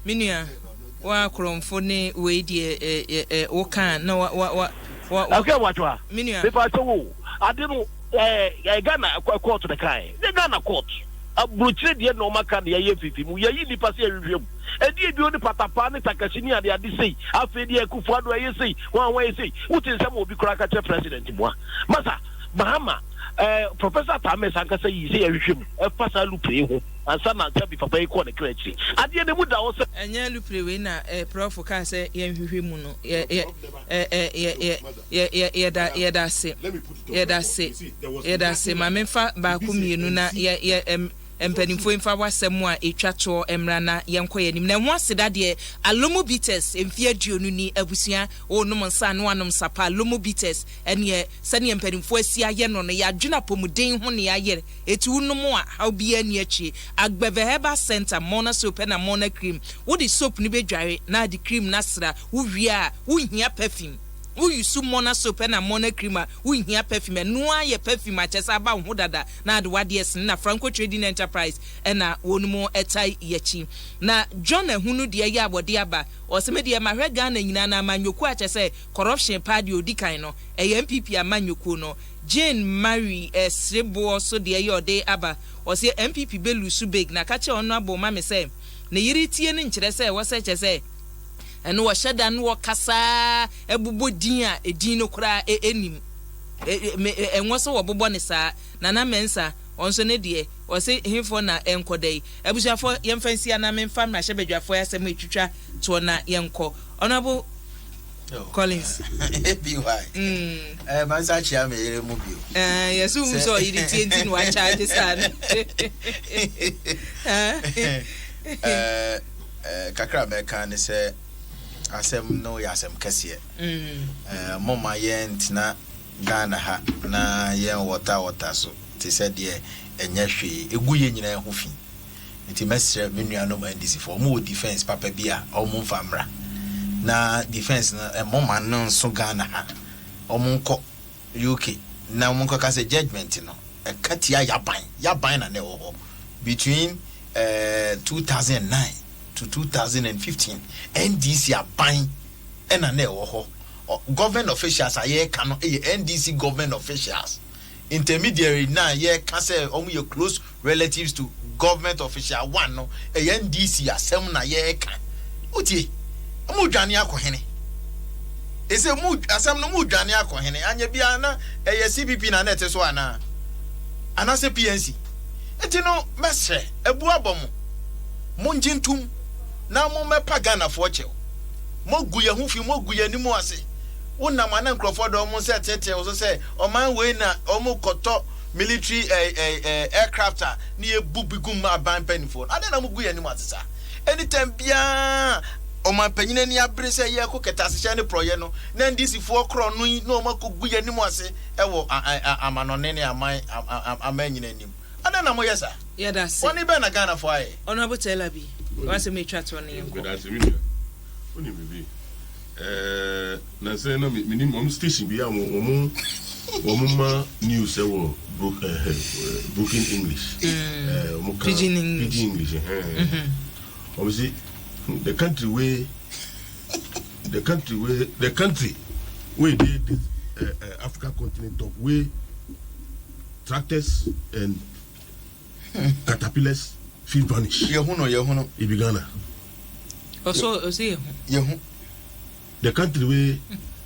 Minia, wa Cromfone, we dear, Okan, no, what, okay, what, Minia, if I told I didn't. Ghana court to the guy. The Ghana court. A brutal dear no macan the AFP. We are in the passage. And you do the Patapani Takashini and the Adisi. After the Kufado, I say, one way say, what is some will be Krakacha president? Massa, Bahama, Professor Tames Ankasa, you say, a passer Lupe, and some answer before pay corner clergy. At the end of the also, and ya Lupe, a prof for Cassa, Ymuno, that's it. Yeah, that's it. My memfa Bakumi, Nuna, Empenifo in Fawa Semwa, a chacho, Emrana, Yanko, and then once that year, a lomo bites, and fear Jununi, Ebusia, or no man san one sapa, lomo bites, and ye, Sunny and Penifo, Sia Yen on a Yajuna Pomudin Honia yer, it will no more, how be a nearchi, Agbeveheba Center, Mona soap and a Mona cream. What is soap nibe dry, na the cream nasra, who ria, who here perfume. Who you su mona soap and a mona creamer, who here perfume and no ye perfume at Chesaba Hudada, na the wadies na Franco Trading Enterprise and a one more etai yechi. Na John and Hunu dia ya wadiaba, or some media my regan and Nana Manuquacha say corruption padio dikaino, a MPP a Manukuno, Jane Mary a Sribo so dear your day abba, or say MPP Belu su big na catch honorable mammy say, Nayiritian in Chese was such as say. And no shada no kasa ebubo din a edin no kura enim enwoso wo bobo ne sa nana mensa onso ne de o se himfo na enkodai ebusuafo yemfansi ana memfa na hyebedwafo yasem etwitwa to na yenko honorable Collins BY mansa chia me yere mu bio yesu so yiri tienti no a charge san kakra me kan se asem no yasem kese mama yent na Ghana ha na yen water so te said de enya hwe eguye nyina ho fi nti mesre menua no NDC for mo defense papa bia o mo famra na defense na mama no so Ghana ha o mo nko UK na mo nko ka say judgment no e katia yaban na ne wo between 2009 to 2015 NDC are buying and a never government officials are here can NDC government officials intermediary now yeah can say only your close relatives to government official one no a NDC asem na yeah can uti mu dwane akohene ese mu asem no mu dwane akohene anya bia na e CPP na net so ana se PNC enti no mesre ebu abomu monjintum na mo mepa Ghana for che mo guye hu fi mo guye ni mo ase wona mana nkrofo do mo se tete wo so se o man we na o mo koto military aircraft na e bubigum aban penifo ade na mo guye ni mo ase sa anytime bia o man panyina ni abre se ye ko keta se ne proye no na ndisi fo kro no na o mako guye ni mo ase e wo amanone ne amanyina nim ade na mo yesa yeah that's woni be na Ghana for aye honorable Telabi what's me chat on you that's me oni be na say na minimum station bi am Omuma news broken English. Pidgin English. Obviously, the country where the African continent of where tractors and caterpillars feel vanish. Yehuno. Ibigana. Also, the country where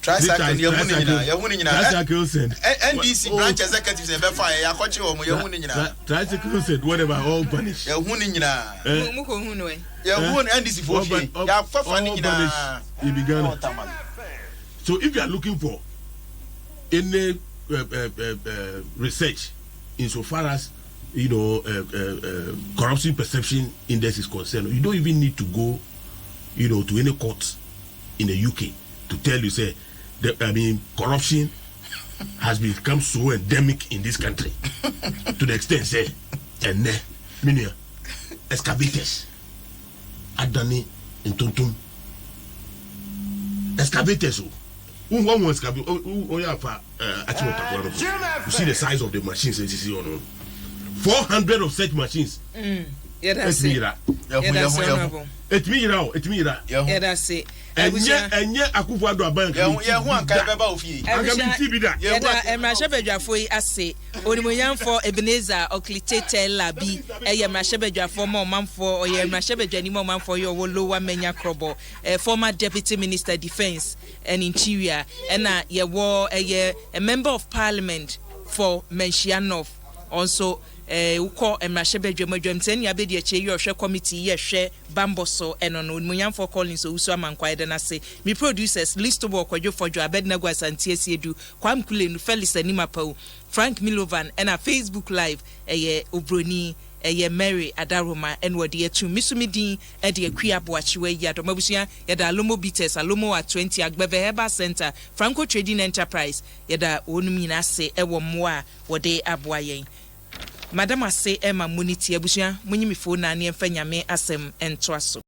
tricycle tricycles and NDC branch executives and fire yakochi o mo yehunu nyina tricycles and whatever all vanish. Yehunu nyina. Muko hunu e. Yehunu NDC for she. Ya fafa nyina. Ibigana. So if you are looking for any research insofar as corruption perception index is concerned, you don't even need to go to any court in the UK to tell you say corruption has become so endemic in this country to the extent say many excavators Adani in Tonton excavators one excavator you see the size of the machines you see on 400 of such machines. That's it. It me and yet Akufo-Addo aban. Emrashebedwafo ase onimoyanfo Ebenezer Oklitete Labi Emrashebedwafo momamfo or Emrashebedwani momamfo yo lower menya krobo former deputy minister defense and interior and a member of parliament for Menshianov also uko Emrashebedwamodwam tani abedi ache yi ohwe committee ye hwe bamboso eno no munyanfo Collins Owusu amankwa de na se me producers list bo kwadwo fodwo Abednego Asante Asiedu Kwamkule no Felix Animapau Frank Milovan and a Facebook live Obroni Mary Adaroma and wodi etu misumidin e de akua boachiwe yi adomabusua ye da Alomo Bitters Alomo at 20 Agbebe Herbal Center Franco Trading Enterprise ye da onum nyina se e wo moa wode aboayen Madam ase Emma Muniti abusua munyimifo na ne emfa nyame asem entoaso